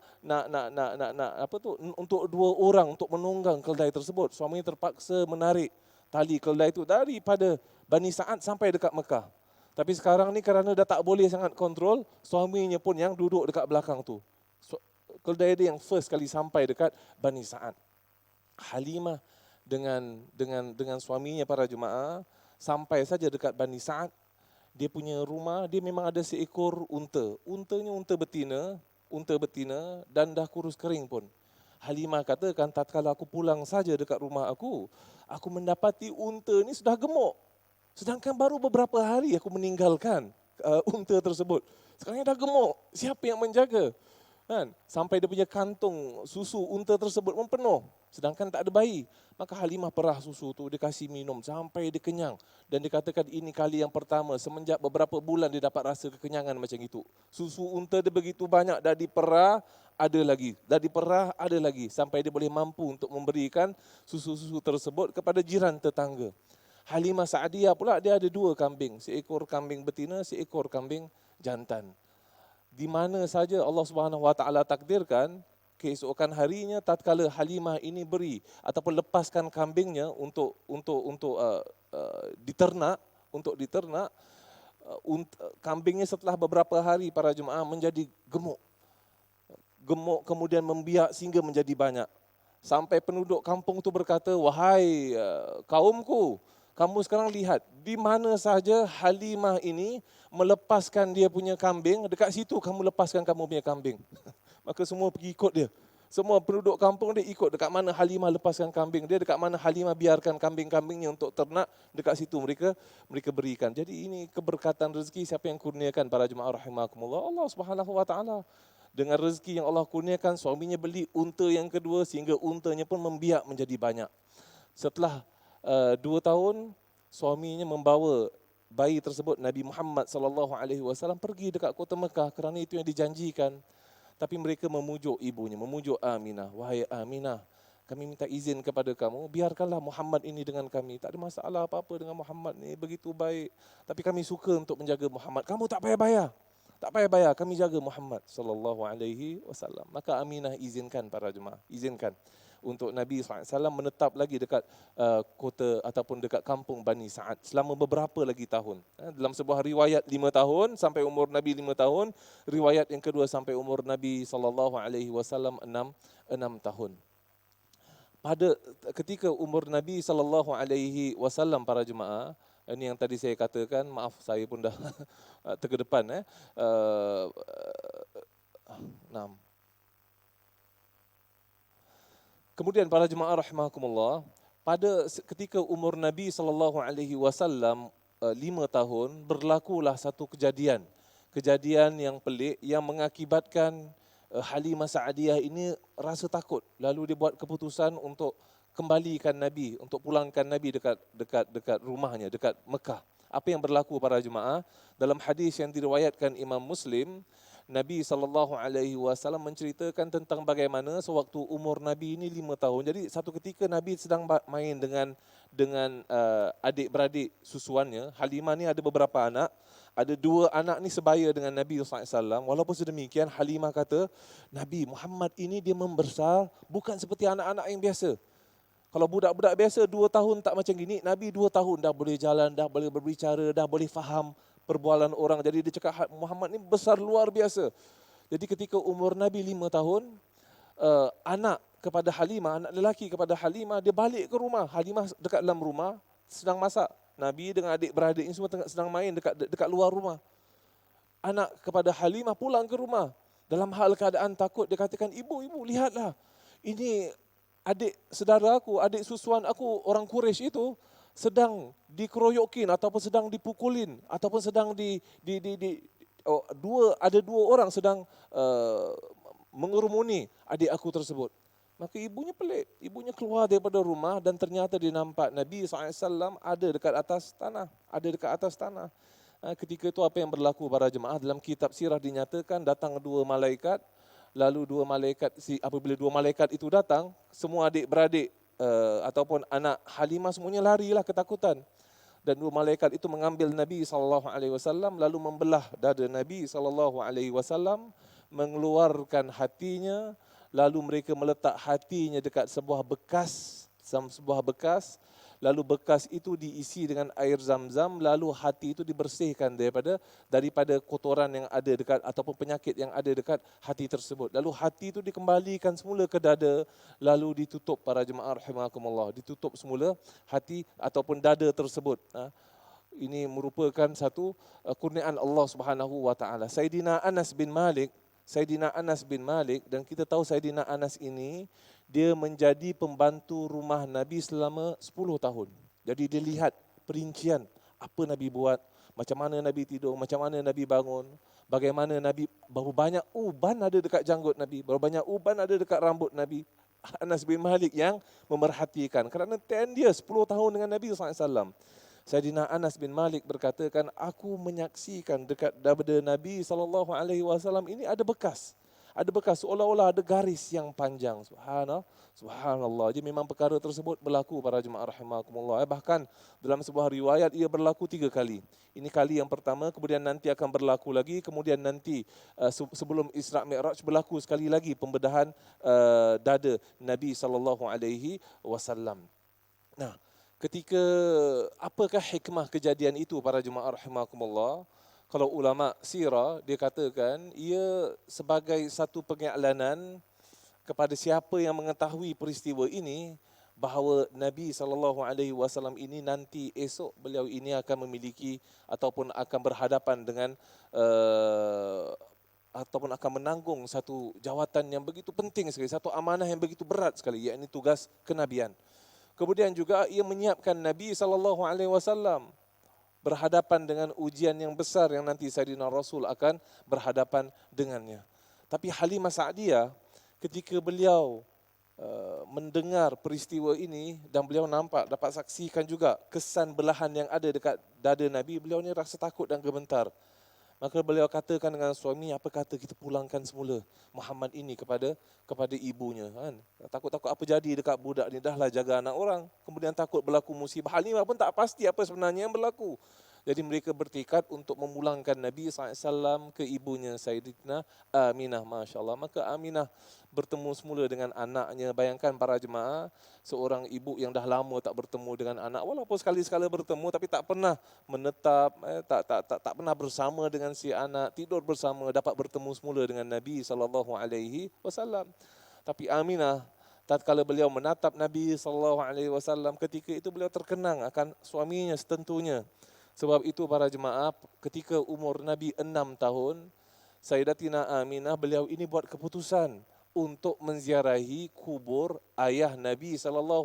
untuk dua orang untuk menunggang keldai tersebut. Suaminya terpaksa menarik tali keldai itu daripada Bani Sa'ad sampai dekat Mekah. Tapi sekarang ni kerana dah tak boleh sangat kontrol, suaminya pun yang duduk dekat belakang tu. Keldai dia yang first kali sampai dekat Bani Sa'ad. Halimah dengan suaminya para jemaah sampai saja dekat Bani Sa'ad, dia punya rumah, dia memang ada seekor unta. Untanya unta betina dan dah kurus kering pun. Halimah katakan, tatkala aku pulang saja dekat rumah aku mendapati unta ni sudah gemuk. Sedangkan baru beberapa hari aku meninggalkan unta tersebut. Sekarang dah gemuk, siapa yang menjaga? Kan? Sampai dia punya kantung susu unta tersebut pun penuh. Sedangkan tak ada bayi. Maka Halimah perah susu tu, dia kasih minum sampai dia kenyang. Dan dia katakan ini kali yang pertama semenjak beberapa bulan dia dapat rasa kekenyangan macam itu. Susu unta dia begitu banyak, dah diperah, ada lagi. Dah diperah, ada lagi. Sampai dia boleh mampu untuk memberikan susu-susu tersebut kepada jiran tetangga. Halimah Sa'adiyah pula dia ada dua kambing. Seekor kambing betina, seekor kambing jantan. Di mana saja Allah Subhanahu Wa Taala takdirkan, keesokan harinya tatkala Halimah ini beri ataupun lepaskan kambingnya untuk diternak, kambingnya setelah beberapa hari para jemaah menjadi gemuk. Gemuk kemudian membiak sehingga menjadi banyak. Sampai penduduk kampung itu berkata, wahai kaumku, kamu sekarang lihat di mana saja Halimah ini melepaskan dia punya kambing, dekat situ kamu lepaskan kamu punya kambing. Maka semua pergi ikut dia. Semua penduduk kampung dia ikut dekat mana Halimah lepaskan kambing dia, dekat mana Halimah biarkan kambing-kambingnya untuk ternak, dekat situ mereka berikan. Jadi ini keberkatan rezeki siapa yang kurniakan para jemaah rahimakumullah, Allah Subhanahu Wa Taala. Dengan rezeki yang Allah kurniakan, suaminya beli unta yang kedua sehingga untanya pun membiak menjadi banyak. Setelah 2 tahun, suaminya membawa bayi tersebut, Nabi Muhammad SAW pergi dekat kota Mekah kerana itu yang dijanjikan. Tapi mereka memujuk ibunya, memujuk Aminah. Wahai Aminah, kami minta izin kepada kamu, biarkanlah Muhammad ini dengan kami. Tak ada masalah apa-apa dengan Muhammad ni, begitu baik. Tapi kami suka untuk menjaga Muhammad. Kamu tak payah bayar. Tak payah bayar, kami jaga Muhammad SAW. Maka Aminah izinkan para jemaah, izinkan untuk Nabi SAW menetap lagi dekat kota ataupun dekat kampung Bani Sa'ad selama beberapa lagi tahun. Dalam sebuah riwayat 5 tahun sampai umur Nabi 5 tahun, riwayat yang kedua sampai umur Nabi SAW 6 tahun. Pada ketika umur Nabi SAW para jemaah, ini yang tadi saya katakan, maaf saya pun dah terkedepan. Kemudian para jemaah rahimakumullah, pada ketika umur Nabi SAW 5 tahun, berlakulah satu kejadian yang pelik yang mengakibatkan Halimah Sa'adiyah ini rasa takut. Lalu dia buat keputusan untuk kembalikan Nabi, untuk pulangkan Nabi dekat rumahnya, dekat Mekah. Apa yang berlaku para jemaah? Dalam hadis yang diriwayatkan Imam Muslim, Nabi SAW menceritakan tentang bagaimana sewaktu umur Nabi ini 5 tahun. Jadi satu ketika Nabi sedang main dengan adik-beradik susuannya. Halimah ni ada beberapa anak. Ada 2 anak ni sebaya dengan Nabi SAW. Walaupun sedemikian, Halimah kata, Nabi Muhammad ini dia membesar bukan seperti anak-anak yang biasa. Kalau budak-budak biasa 2 tahun tak macam gini, Nabi 2 tahun dah boleh jalan, dah boleh berbicara, dah boleh faham perbualan orang. Jadi dia cakap Muhammad ni besar luar biasa. Jadi ketika umur Nabi 5 tahun, anak kepada Halimah, anak lelaki kepada Halimah, dia balik ke rumah. Halimah dekat dalam rumah sedang masak. Nabi dengan adik-beradik ini semua sedang main dekat luar rumah. Anak kepada Halimah pulang ke rumah. Dalam hal keadaan takut, dia katakan, ibu, lihatlah. Ini adik saudara aku, adik susuan aku, orang Quraisy itu sedang dikeroyokin ataupun sedang dipukulin ataupun sedang ada dua orang sedang mengerumuni adik aku tersebut. Maka ibunya pelik, ibunya keluar daripada rumah dan ternyata dia nampak Nabi SAW ada dekat atas tanah. Ketika itu apa yang berlaku para jemaah, dalam kitab sirah dinyatakan datang dua malaikat, lalu apabila dua malaikat itu datang, semua adik-beradik ataupun anak Halimah semuanya larilah ketakutan. Dan dua malaikat itu mengambil Nabi SAW lalu membelah dada Nabi SAW, mengeluarkan hatinya, lalu mereka meletak hatinya dekat sebuah bekas, lalu bekas itu diisi dengan air zam-zam, lalu hati itu dibersihkan daripada kotoran yang ada dekat ataupun penyakit yang ada dekat hati tersebut. Lalu hati itu dikembalikan semula ke dada, lalu ditutup para jemaah rahimakumullah, ditutup semula hati ataupun dada tersebut. Ini merupakan satu kurniaan Allah Subhanahu wa taala. Sayyidina Anas bin Malik, dan kita tahu Sayyidina Anas ini dia menjadi pembantu rumah Nabi selama 10 tahun. Jadi dia lihat perincian apa Nabi buat, macam mana Nabi tidur, macam mana Nabi bangun, bagaimana Nabi, berapa banyak uban ada dekat janggut Nabi, berapa banyak uban ada dekat rambut Nabi. Anas bin Malik yang memerhatikan kerana 10 dia 10 tahun dengan Nabi SAW. Sayyidina Anas bin Malik berkatakan, aku menyaksikan dekat dada Nabi SAW ini ada bekas seolah-olah ada garis yang panjang. Subhanallah. Jadi memang perkara tersebut berlaku para jemaah rahimakumullah. Bahkan dalam sebuah riwayat ia berlaku 3 kali. Ini kali yang pertama, kemudian nanti akan berlaku lagi, kemudian nanti sebelum Isra Mi'raj berlaku sekali lagi pembedahan dada Nabi SAW. Nah, ketika apakah hikmah kejadian itu para jemaah rahimakumullah? Kalau ulama sirah dia katakan ia sebagai satu pengiklanan kepada siapa yang mengetahui peristiwa ini bahawa Nabi SAW ini nanti esok beliau ini akan memiliki ataupun akan berhadapan dengan ataupun akan menanggung satu jawatan yang begitu penting sekali, satu amanah yang begitu berat sekali, iaitu tugas kenabian. Kemudian juga ia menyiapkan Nabi SAW berhadapan dengan ujian yang besar yang nanti Sayyidina Rasul akan berhadapan dengannya. Tapi Halimah Sa'diyah ketika beliau mendengar peristiwa ini dan beliau dapat saksikan juga kesan belahan yang ada dekat dada Nabi, beliau ni rasa takut dan gemetar. Maka beliau katakan dengan suami, apa kata kita pulangkan semula Muhammad ini kepada ibunya, kan? Takut-takut apa jadi dekat budak ni, dahlah jaga anak orang, kemudian takut berlaku musibah. Halimah pun tak pasti apa sebenarnya yang berlaku. Jadi mereka bertekad untuk memulangkan Nabi SAW ke ibunya Sayyidina Aminah, Masya Allah. Maka Aminah bertemu semula dengan anaknya. Bayangkan para jemaah, seorang ibu yang dah lama tak bertemu dengan anak, walaupun sekali-sekala bertemu tapi tak pernah menetap, tak pernah bersama dengan si anak, tidur bersama, dapat bertemu semula dengan Nabi SAW. Tapi Aminah, tatkala beliau menatap Nabi SAW, ketika itu beliau terkenang akan suaminya setentunya. Sebab itu para jemaah, ketika umur Nabi 6 tahun, Sayyidatina Aminah, beliau ini buat keputusan untuk menziarahi kubur ayah Nabi SAW,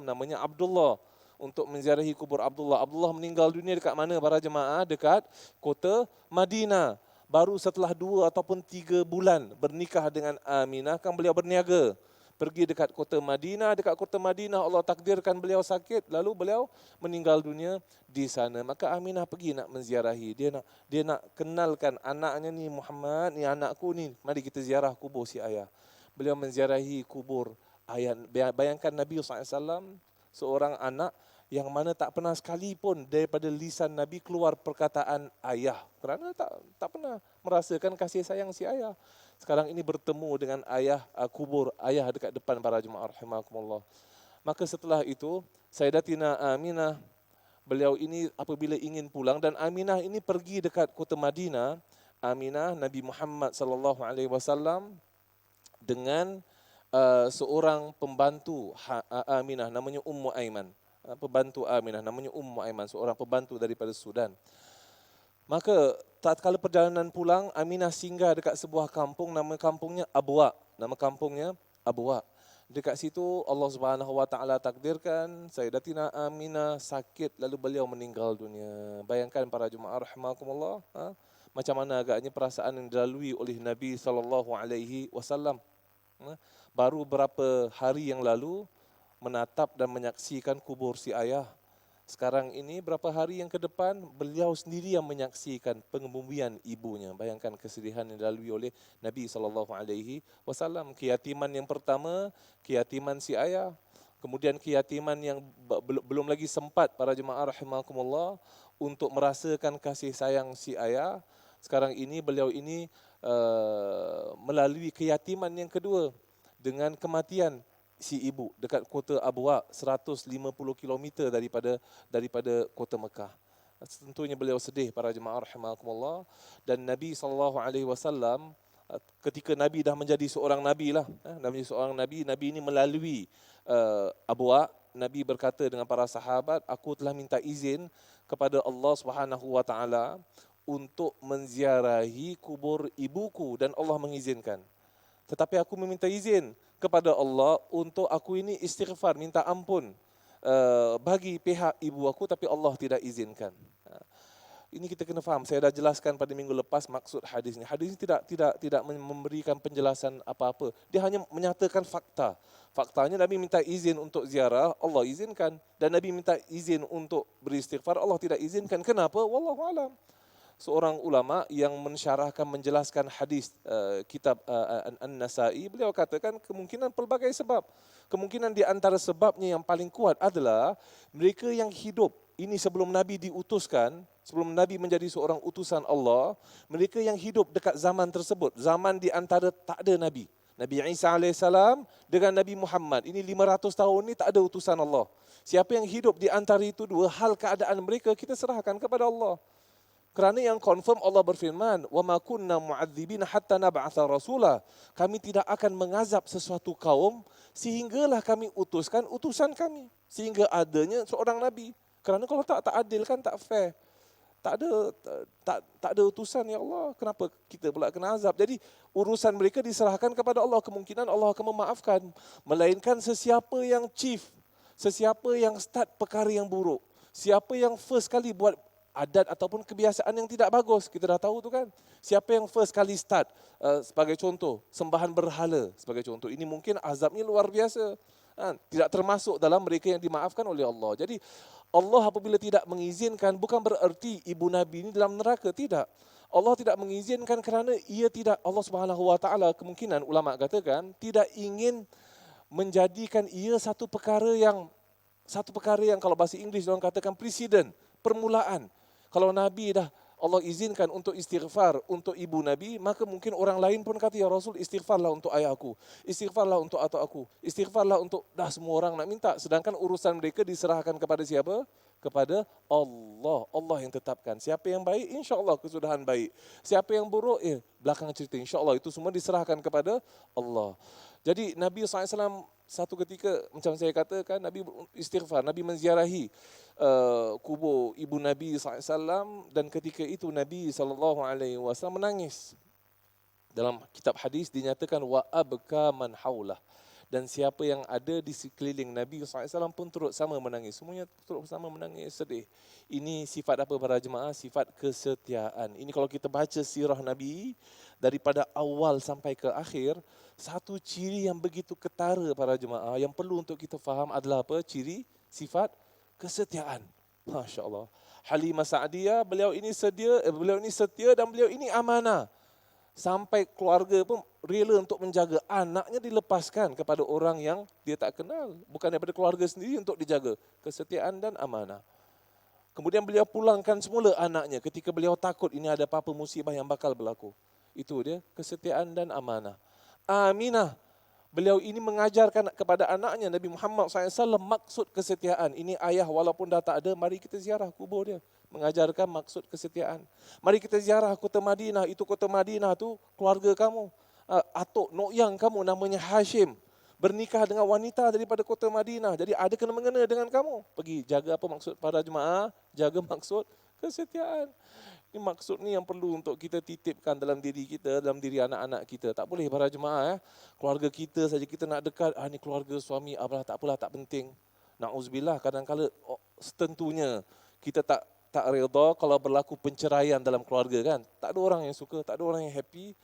namanya Abdullah. Untuk menziarahi kubur Abdullah. Abdullah meninggal dunia dekat mana para jemaah? Dekat kota Madinah. Baru setelah 2 ataupun 3 bulan bernikah dengan Aminah, kan beliau berniaga. Pergi dekat kota Madinah, Allah takdirkan beliau sakit, lalu beliau meninggal dunia di sana. Maka Aminah pergi nak menziarahi, dia nak kenalkan anaknya ni, Muhammad ni anakku ni, mari kita ziarah kubur si ayah. Beliau menziarahi kubur ayah. Bayangkan Nabi SAW, seorang anak yang mana tak pernah sekalipun daripada lisan Nabi keluar perkataan ayah, kerana tak pernah merasakan kasih sayang si ayah. Sekarang ini bertemu dengan kubur ayah dekat depan para jemaah rahimakumullah. Maka setelah itu Sayyidatina Aminah, beliau ini apabila ingin pulang, dan Aminah ini pergi dekat kota Madinah. Aminah, Nabi Muhammad SAW dengan seorang pembantu Aminah namanya Ummu Aiman. Pembantu Aminah namanya Ummu Aiman, seorang pembantu daripada Sudan. Maka tatkala perjalanan pulang, Aminah singgah dekat sebuah kampung, nama kampungnya Abwa. Nama kampungnya Abwa. Dekat situ Allah Subhanahu Wa Taala takdirkan Sayyidatina Aminah sakit lalu beliau meninggal dunia. Bayangkan para jemaah rahimakumullah, macam mana agaknya perasaan yang dilalui oleh Nabi sallallahu alaihi wasallam. Baru berapa hari yang lalu menatap dan menyaksikan kubur si ayah. Sekarang ini berapa hari yang ke depan beliau sendiri yang menyaksikan pengebumian ibunya. Bayangkan kesedihan yang dilalui oleh Nabi SAW. Keyatiman yang pertama, keyatiman si ayah. Kemudian keyatiman yang belum lagi sempat para jemaah rahimakumullah untuk merasakan kasih sayang si ayah. Sekarang ini beliau ini melalui keyatiman yang kedua dengan kematian si ibu dekat kota Abwa 150 km daripada kota Mekah. Tentunya beliau sedih para jemaah rahimakumullah, dan Nabi SAW ketika Nabi dah menjadi seorang nabi lah, Nabi ini melalui Abwa, Nabi berkata dengan para sahabat, aku telah minta izin kepada Allah Subhanahu Wa Taala untuk menziarahi kubur ibuku dan Allah mengizinkan. Tetapi aku meminta izin kepada Allah untuk aku ini istighfar, minta ampun bagi pihak ibu aku, tapi Allah tidak izinkan. Ini kita kena faham. Saya dah jelaskan pada minggu lepas maksud hadis ini. Hadis ini tidak memberikan penjelasan apa-apa. Dia hanya menyatakan fakta. Faktanya Nabi minta izin untuk ziarah, Allah izinkan. Dan Nabi minta izin untuk beristighfar, Allah tidak izinkan. Kenapa? Wallahu a'lam. Seorang ulama yang mensyarahkan, menjelaskan hadis kitab An-Nasa'i, beliau katakan kemungkinan pelbagai sebab. Kemungkinan di antara sebabnya yang paling kuat adalah mereka yang hidup ini sebelum Nabi diutuskan, sebelum Nabi menjadi seorang utusan Allah, mereka yang hidup dekat zaman tersebut, zaman di antara tak ada Nabi. Nabi Isa AS dengan Nabi Muhammad, ini 500 tahun ini tak ada utusan Allah. Siapa yang hidup di antara itu dua, hal keadaan mereka kita serahkan kepada Allah. Kerana yang confirm Allah berfirman, "Wa ma kunna mu'adzibina hatta nab'atha rasula." Kami tidak akan mengazab sesuatu kaum sehinggalah kami utuskan utusan kami, sehingga adanya seorang nabi. Kerana kalau tak adil kan, tak fair. Tak ada utusan, ya Allah, kenapa kita pula kena azab? Jadi urusan mereka diserahkan kepada Allah, kemungkinan Allah akan memaafkan, melainkan sesiapa yang chief, sesiapa yang start perkara yang buruk, siapa yang first kali buat adat ataupun kebiasaan yang tidak bagus, kita dah tahu tu kan. Siapa yang first kali start, sebagai contoh, sembahan berhala sebagai contoh, ini mungkin azabnya luar biasa. Tidak termasuk dalam mereka yang dimaafkan oleh Allah. Jadi Allah apabila tidak mengizinkan, bukan bererti ibu Nabi ini dalam neraka, tidak. Allah tidak mengizinkan kerana ia tidak, Allah Subhanahu Wa Taala kemungkinan ulama katakan tidak ingin menjadikan ia satu perkara yang kalau bahasa Inggeris orang katakan precedent, permulaan. Kalau Nabi dah Allah izinkan untuk istighfar untuk ibu Nabi, maka mungkin orang lain pun kata, ya Rasul, istighfarlah untuk ayahku, istighfarlah untuk atuk aku, istighfarlah untuk semua orang nak minta. Sedangkan urusan mereka diserahkan kepada siapa? Kepada Allah. Allah yang tetapkan. Siapa yang baik, insya-Allah kesudahan baik. Siapa yang buruk, belakang cerita, insya-Allah itu semua diserahkan kepada Allah. Jadi Nabi SAW satu ketika, macam saya katakan, Nabi istighfar, Nabi menziarahi kubur ibu Nabi SAW, dan ketika itu Nabi SAW menangis. Dalam kitab hadis dinyatakan wa abka man haulah, dan siapa yang ada di sekeliling Nabi SAW pun turut sama menangis. Semuanya turut sama menangis, sedih. Ini sifat apa para jemaah? Sifat kesetiaan. Ini kalau kita baca sirah Nabi daripada awal sampai ke akhir, satu ciri yang begitu ketara para jemaah yang perlu untuk kita faham adalah apa? Ciri sifat kesetiaan. Masya Allah. Halimah Sa'diyah, beliau ini setia dan beliau ini amanah. Sampai keluarga pun rela untuk menjaga anaknya, dilepaskan kepada orang yang dia tak kenal, bukan daripada keluarga sendiri untuk dijaga. Kesetiaan dan amanah. Kemudian beliau pulangkan semula anaknya ketika beliau takut ini ada apa-apa musibah yang bakal berlaku. Itu dia, kesetiaan dan amanah. Aminah, beliau ini mengajarkan kepada anaknya Nabi Muhammad SAW maksud kesetiaan. Ini ayah walaupun dah tak ada, mari kita ziarah kubur dia. Mengajarkan maksud kesetiaan. Mari kita ziarah kota Madinah, itu kota Madinah tu keluarga kamu. atuk Nokyang kamu namanya Hashim bernikah dengan wanita daripada kota Madinah. Jadi ada kena-mengena dengan kamu. Pergi jaga apa maksud para jemaah? Jaga maksud kesetiaan. Ini maksud ni yang perlu untuk kita titipkan dalam diri kita, dalam diri anak-anak kita. Tak boleh para jemaah, keluarga kita saja kita nak dekat, ni keluarga suami, tak apalah, tak penting. Na'udzubillah, kadang-kadang setentunya kita tak redha kalau berlaku penceraian dalam keluarga kan. Tak ada orang yang suka, tak ada orang yang happy.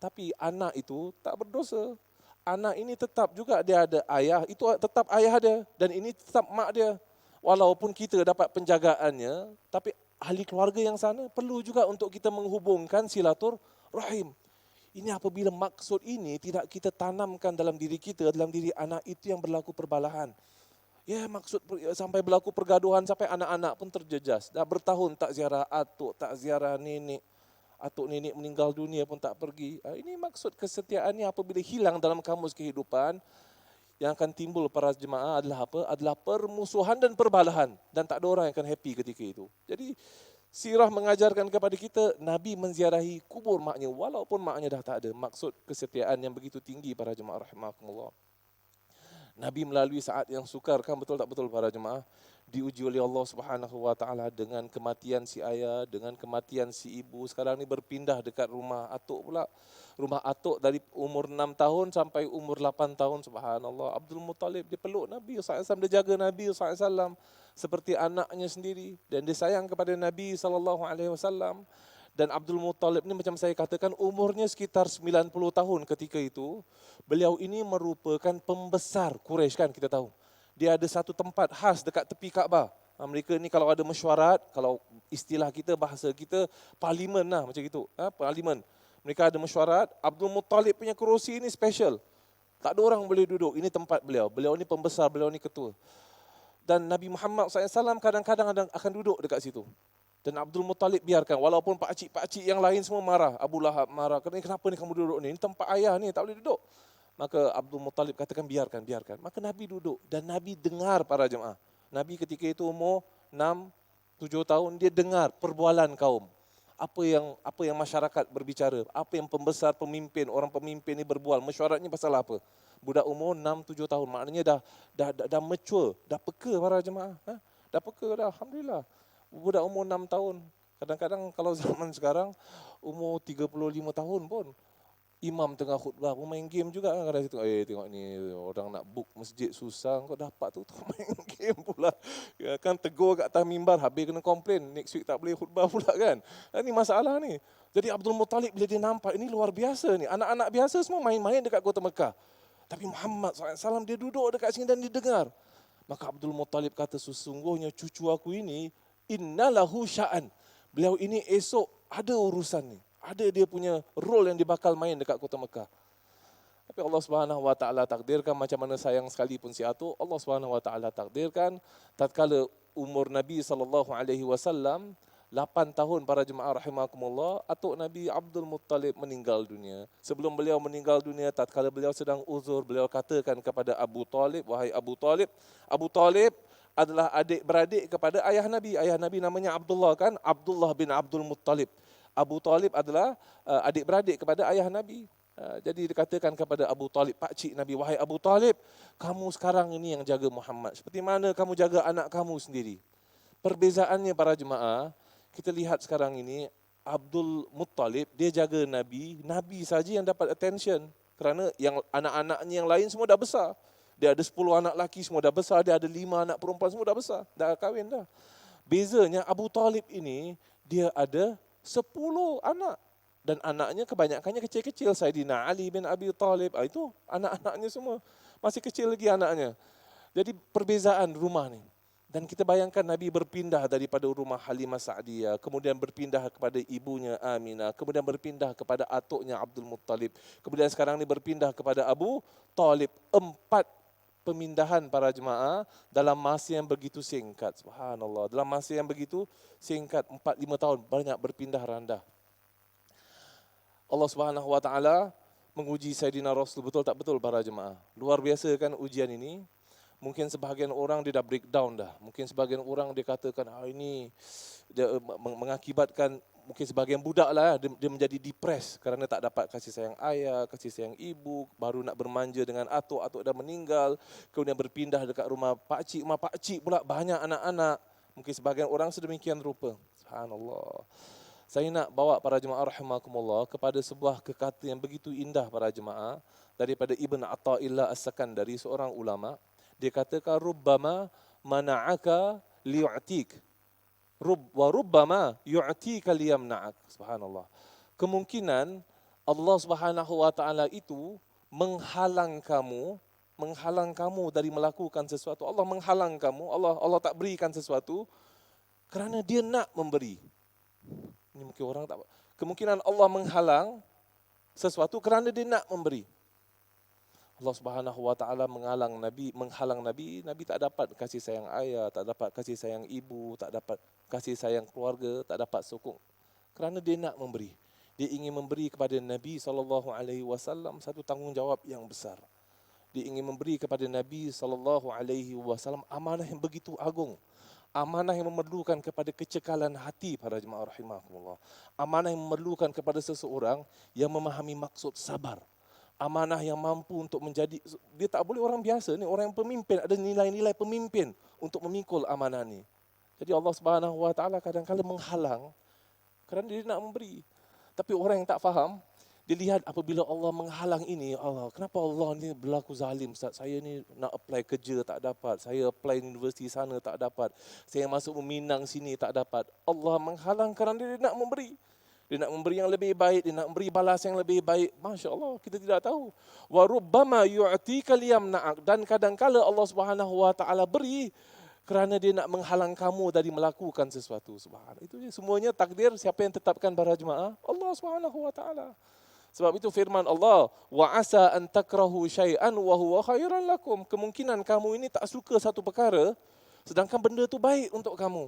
Tapi anak itu tak berdosa. Anak ini tetap juga dia ada ayah, itu tetap ayah dia. Dan ini tetap mak dia. Walaupun kita dapat penjagaannya, tapi ahli keluarga yang sana perlu juga untuk kita menghubungkan silaturahim. Ini apabila maksud ini tidak kita tanamkan dalam diri kita, dalam diri anak itu yang berlaku perbalahan. Ya maksud sampai berlaku pergaduhan, sampai anak-anak pun terjejas. Dah bertahun tak ziarah atuk, tak ziarah nenek. Atuk nenek meninggal dunia pun tak pergi. Ini maksud kesetiaannya apabila hilang dalam kamus kehidupan, yang akan timbul para jemaah adalah apa? Adalah permusuhan dan perbalahan. Dan tak ada orang yang akan happy ketika itu. Jadi sirah mengajarkan kepada kita, Nabi menziarahi kubur maknya walaupun maknya dah tak ada. Maksud kesetiaan yang begitu tinggi para jemaah rahimakumullah. Nabi melalui saat yang sukar, kan betul tak betul para jemaah? Diuji oleh Allah Subhanahu Wa Taala dengan kematian si ayah, dengan kematian si ibu. Sekarang ni berpindah dekat rumah atuk pula. Rumah atuk dari umur 6 tahun sampai umur 8 tahun, subhanallah. Abdul Muttalib dia peluk Nabi SAW, dia jaga Nabi SAW seperti anaknya sendiri. Dan dia sayang kepada Nabi SAW. Dan Abdul Muttalib ni macam saya katakan umurnya sekitar 90 tahun ketika itu. Beliau ini merupakan pembesar Quraisy kan kita tahu. Dia ada satu tempat khas dekat tepi Kaabah. Mereka ni kalau ada mesyuarat, kalau istilah kita, bahasa kita, parlimen lah macam itu. Parlimen. Mereka ada mesyuarat, Abdul Muttalib punya kerusi ini special. Tak ada orang boleh duduk, ini tempat beliau. Beliau ni pembesar, beliau ni ketua. Dan Nabi Muhammad SAW kadang-kadang akan duduk dekat situ. Dan Abdul Muttalib biarkan, walaupun pakcik-pakcik yang lain semua marah. Abu Lahab marah, kenapa ni kamu duduk ni? Ini tempat ayah ni, tak boleh duduk. Maka Abdul Muttalib katakan biarkan. Maka Nabi duduk dan Nabi dengar para jemaah. Nabi ketika itu umur 6, 7 tahun, dia dengar perbualan kaum. Apa yang masyarakat berbicara, apa yang pembesar, pemimpin, orang pemimpin ni berbual, mesyuaratnya pasal apa? Budak umur 6, 7 tahun, maknanya dah mature, dah peka para jemaah. Dah peka dah, alhamdulillah. Budak umur 6 tahun. Kadang-kadang kalau zaman sekarang umur 35 tahun pun imam tengah khutbah pun main game juga kan kadang situ. Tengok ni orang nak book masjid susah, kau dapat tu main game pula. Ya, kan tegur kat atas mimbar, habis kena komplain next week tak boleh khutbah pula kan. Ini masalah ni. Jadi Abdul Muttalib bila dia nampak ini luar biasa ni. Anak-anak biasa semua main-main dekat kota Mekah. Tapi Muhammad SAW dia duduk dekat sini dan dia dengar. Maka Abdul Muttalib kata, sesungguhnya cucu aku ini innalahu sya'an. Beliau ini esok ada urusan ni. Ada dia punya role yang dia bakal main dekat kota Mekah. Tapi Allah Subhanahu Wa Taala takdirkan, macam mana sayang sekalipun si atuk, Allah Subhanahu Wa Taala takdirkan tatkala umur Nabi SAW 8 tahun para jemaah rahimakumullah, atuk Nabi Abdul Muttalib meninggal dunia. Sebelum beliau meninggal dunia, tatkala beliau sedang uzur, beliau katakan kepada Abu Talib, wahai Abu Talib, Abu Talib adalah adik-beradik kepada ayah Nabi. Ayah Nabi namanya Abdullah kan, Abdullah bin Abdul Muttalib. Abu Talib adalah adik-beradik kepada ayah Nabi. Jadi dikatakan kepada Abu Talib, pakcik Nabi, wahai Abu Talib, kamu sekarang ini yang jaga Muhammad. Seperti mana kamu jaga anak kamu sendiri. Perbezaannya para jemaah, kita lihat sekarang ini, Abdul Muttalib, dia jaga Nabi, Nabi saja yang dapat attention. Kerana yang anak-anaknya yang lain semua dah besar. Dia ada 10 anak lelaki semua dah besar, dia ada 5 anak perempuan semua dah besar, dah kahwin dah. Bezanya Abu Talib ini, dia ada 10 anak. Dan anaknya kebanyakannya kecil-kecil. Saidina Ali bin Abi Talib, itu anak-anaknya semua. Masih kecil lagi anaknya. Jadi perbezaan rumah ni. Dan kita bayangkan Nabi berpindah daripada rumah Halimah Sa'diyah, kemudian berpindah kepada ibunya Aminah, kemudian berpindah kepada atuknya Abdul Muttalib, kemudian sekarang ni berpindah kepada Abu Talib. 4 pemindahan para jemaah dalam masa yang begitu singkat. Subhanallah. Dalam masa yang begitu singkat, 4-5 tahun, banyak berpindah randah. Allah Subhanahu Wa Taala menguji Sayyidina Rasul, betul tak betul para jemaah? Luar biasa kan ujian ini. Mungkin sebahagian orang dia dah breakdown dah. Mungkin sebahagian orang dia katakan ini dia mengakibatkan, mungkin sebahagian budak lah dia menjadi depres kerana tak dapat kasih sayang ayah, kasih sayang ibu, baru nak bermanja dengan atuk dah meninggal, kemudian berpindah dekat rumah pak cik pula banyak anak-anak. Mungkin sebahagian orang sedemikian rupa. Subhanallah. Saya nak bawa para jemaah rahimakumullah kepada sebuah kekata yang begitu indah para jemaah daripada Ibn Atta'illah As-Sakandari, seorang ulama. Dia katakan rubbama mana'aka liyu'tik wa rubbama yu'tika liyamna'ak. Subhanallah. Kemungkinan Allah Subhanahu wa taala itu menghalang kamu dari melakukan sesuatu. Allah menghalang kamu, Allah tak berikan sesuatu kerana dia nak memberi. Ini mungkin orang tak. Kemungkinan Allah menghalang sesuatu kerana dia nak memberi. Allah Subhanahu wa taala menghalang Nabi, Nabi tak dapat kasih sayang ayah, tak dapat kasih sayang ibu, tak dapat kasih sayang keluarga, tak dapat sokong. Kerana dia nak memberi. Dia ingin memberi kepada Nabi SAW satu tanggungjawab yang besar. Dia ingin memberi kepada Nabi SAW amanah yang begitu agung. Amanah yang memerlukan kepada kecekalan hati para jemaah rahimakumullah. Amanah yang memerlukan kepada seseorang yang memahami maksud sabar. Amanah yang mampu untuk menjadi, dia tak boleh orang biasa ni, orang yang pemimpin, ada nilai-nilai pemimpin untuk memikul amanah ni. Jadi Allah Subhanahu wa taala kadang-kadang menghalang kerana dia nak memberi. Tapi orang yang tak faham, dia lihat apabila Allah menghalang ini, Allah, kenapa Allah ni berlaku zalim Ustaz? Saya ni nak apply kerja tak dapat, saya apply universiti sana tak dapat, saya masuk meminang sini tak dapat. Allah menghalang kerana dia nak memberi. Dia nak memberi yang lebih baik, dia nak memberi balas yang lebih baik. Masya Allah, kita tidak tahu. Wa rubbama yu'tika liyamna'ak. Dan kadang-kala Allah Subhanahu wa taala beri kerana dia nak menghalang kamu dari melakukan sesuatu. Subhanallah. Itu semuanya takdir siapa yang tetapkan para jemaah? Allah Subhanahu wa taala. Sebab itu firman Allah, wa asa an takrahu syai'an wa huwa khairan lakum. Kemungkinan kamu ini tak suka satu perkara sedangkan benda itu baik untuk kamu.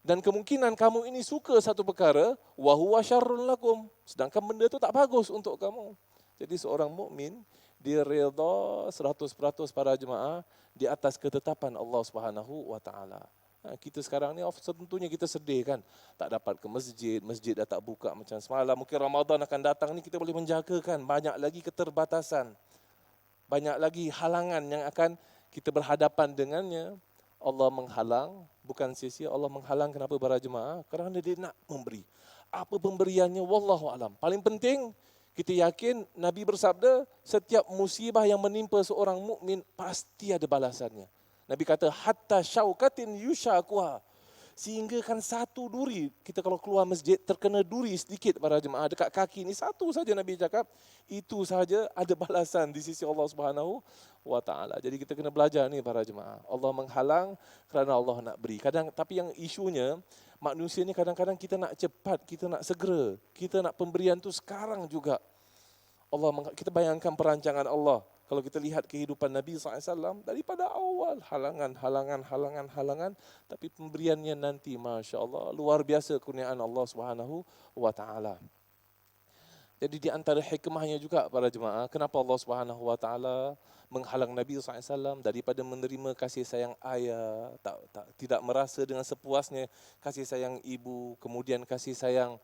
Dan kemungkinan kamu ini suka satu perkara, wa huwa syarrun lakum, sedangkan benda itu tak bagus untuk kamu. Jadi seorang mukmin dia redha 100% para jemaah di atas ketetapan Allah Subhanahu wa taala. Kita sekarang ni tentunya kita sedih kan, tak dapat ke masjid, masjid dah tak buka macam semalam. Mungkin Ramadan akan datang ni kita boleh menjagakan, banyak lagi keterbatasan, banyak lagi halangan yang akan kita berhadapan dengannya. Allah menghalang, bukan sia-sia Allah menghalang. Kenapa para jemaah? Kerana dia nak memberi. Apa pemberiannya? Wallahu alam. Paling penting kita yakin Nabi bersabda, setiap musibah yang menimpa seorang mukmin pasti ada balasannya. Nabi kata hatta syaukatin yushakuha, sehingga kan satu duri, kita kalau keluar masjid terkena duri sedikit para jemaah dekat kaki ni, satu saja Nabi cakap, itu saja ada balasan di sisi Allah Subhanahu wa taala. Jadi kita kena belajar ni para jemaah. Allah menghalang kerana Allah nak beri. Tapi yang isunya manusia ni kadang-kadang kita nak cepat, kita nak segera, kita nak pemberian tu sekarang juga. Kita bayangkan perancangan Allah. Kalau kita lihat kehidupan Nabi SAW, daripada awal halangan, tapi pemberiannya nanti, Masya Allah, luar biasa kurniaan Allah Subhanahu wa taala. Jadi di antara hikmahnya juga para jemaah, kenapa Allah Subhanahu wa taala menghalang Nabi SAW daripada menerima kasih sayang ayah, tidak merasa dengan sepuasnya kasih sayang ibu, kemudian kasih sayang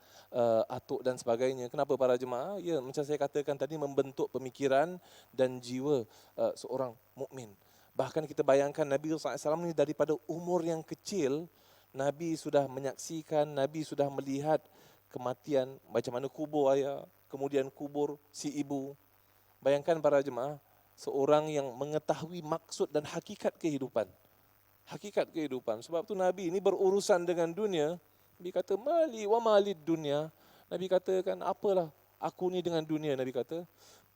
atuk dan sebagainya. Kenapa para jemaah? Ya, macam saya katakan tadi, membentuk pemikiran dan jiwa seorang mukmin. Bahkan kita bayangkan Nabi SAW ni daripada umur yang kecil, Nabi sudah menyaksikan, Nabi sudah melihat kematian, macam mana kubur ayah, kemudian kubur si ibu. Bayangkan para jemaah, seorang yang mengetahui maksud dan hakikat kehidupan. Hakikat kehidupan. Sebab tu Nabi ini berurusan dengan dunia. Nabi kata, mali wa malid dunia. Nabi katakan, apalah aku ni dengan dunia. Nabi kata,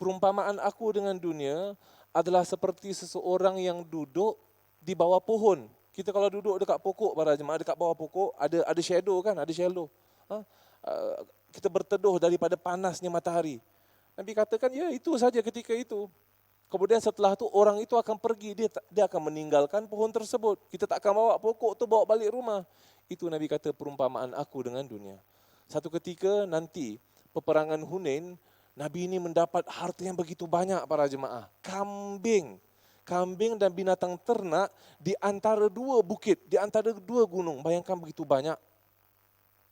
perumpamaan aku dengan dunia adalah seperti seseorang yang duduk di bawah pohon. Kita kalau duduk dekat pokok para jemaah, dekat bawah pokok, ada shadow kan, ada shallow. Kita berteduh daripada panasnya matahari. Nabi katakan, ya itu saja ketika itu. Kemudian setelah itu orang itu akan pergi, dia akan meninggalkan pohon tersebut. Kita tak akan bawa pokok tu bawa balik rumah. Itu Nabi kata perumpamaan aku dengan dunia. Satu ketika nanti peperangan Hunain, Nabi ini mendapat harta yang begitu banyak para jemaah. Kambing Kambing dan binatang ternak di antara dua bukit, di antara dua gunung. Bayangkan begitu banyak.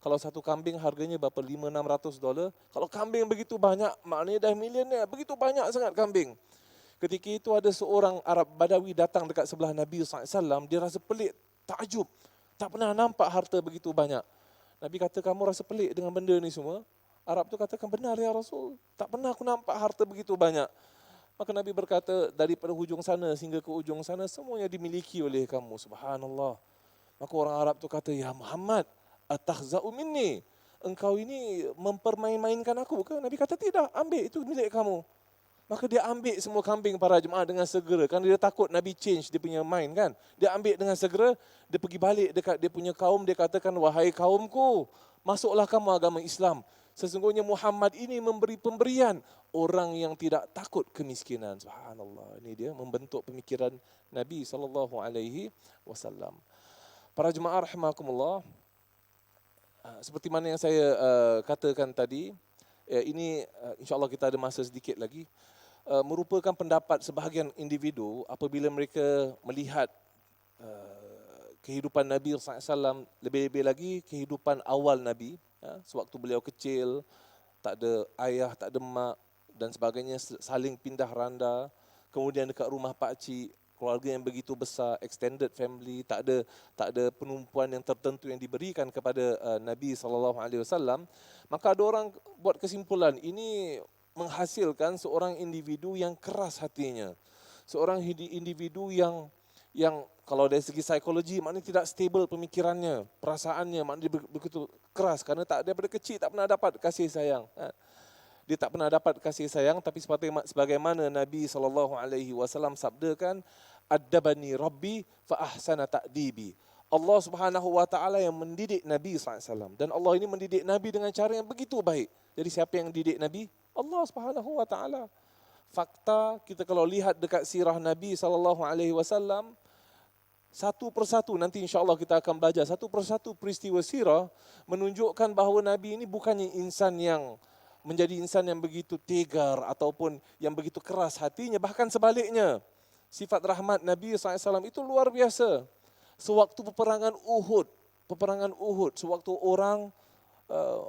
Kalau satu kambing harganya berapa? $500-600. Kalau kambing begitu banyak, maknanya dah milioner. Begitu banyak sangat kambing. Ketika itu ada seorang Arab Badawi datang dekat sebelah Nabi SAW, dia rasa pelik, takjub. Tak pernah nampak harta begitu banyak. Nabi kata, kamu rasa pelik dengan benda ni semua? Arab tu katakan, benar ya Rasul. Tak pernah aku nampak harta begitu banyak. Maka Nabi berkata, daripada hujung sana sehingga ke ujung sana, semuanya dimiliki oleh kamu. Subhanallah. Maka orang Arab tu kata, ya Muhammad, atakhza'u minni. Engkau ini mempermain-mainkan aku ke? Nabi kata, tidak, ambil, itu milik kamu. Maka dia ambil semua kambing para jemaah dengan segera. Kan dia takut Nabi change dia punya mind kan. Dia ambil dengan segera, dia pergi balik dekat dia punya kaum, dia katakan, wahai kaumku, masuklah kamu agama Islam. Sesungguhnya Muhammad ini memberi pemberian orang yang tidak takut kemiskinan. Subhanallah. Ini dia membentuk pemikiran Nabi SAW. Para jemaah rahimakumullah, seperti mana yang saya katakan tadi, ini insya-Allah kita ada masa sedikit lagi, merupakan pendapat sebahagian individu apabila mereka melihat kehidupan Nabi SAW, lebih-lebih lagi kehidupan awal Nabi, sewaktu beliau kecil, tak ada ayah, tak ada mak dan sebagainya, saling pindah randa, kemudian dekat rumah pakcik, keluarga yang begitu besar, extended family, tak ada penumpuan yang tertentu yang diberikan kepada Nabi SAW, maka ada orang buat kesimpulan ini menghasilkan seorang individu yang keras hatinya, seorang individu yang kalau dari segi psikologi maknanya tidak stable pemikirannya, perasaannya, maknanya begitu keras kerana daripada kecil tak pernah dapat kasih sayang. Dia tak pernah dapat kasih sayang, tapi sebagaimana Nabi SAW sabdakan, Addabani Rabbi fa ahsana ta'dibi. Allah Subhanahu wa taala yang mendidik Nabi SAW, dan Allah ini mendidik Nabi dengan cara yang begitu baik. Jadi siapa yang didik Nabi? Allah Subhanahu wa taala. Fakta kita kalau lihat dekat sirah Nabi SAW, satu persatu, nanti insya-Allah kita akan belajar satu persatu peristiwa sirah menunjukkan bahawa Nabi ini bukannya insan yang menjadi insan yang begitu tegar ataupun yang begitu keras hatinya, bahkan sebaliknya. Sifat rahmat Nabi SAW itu luar biasa. Sewaktu peperangan Uhud, sewaktu orang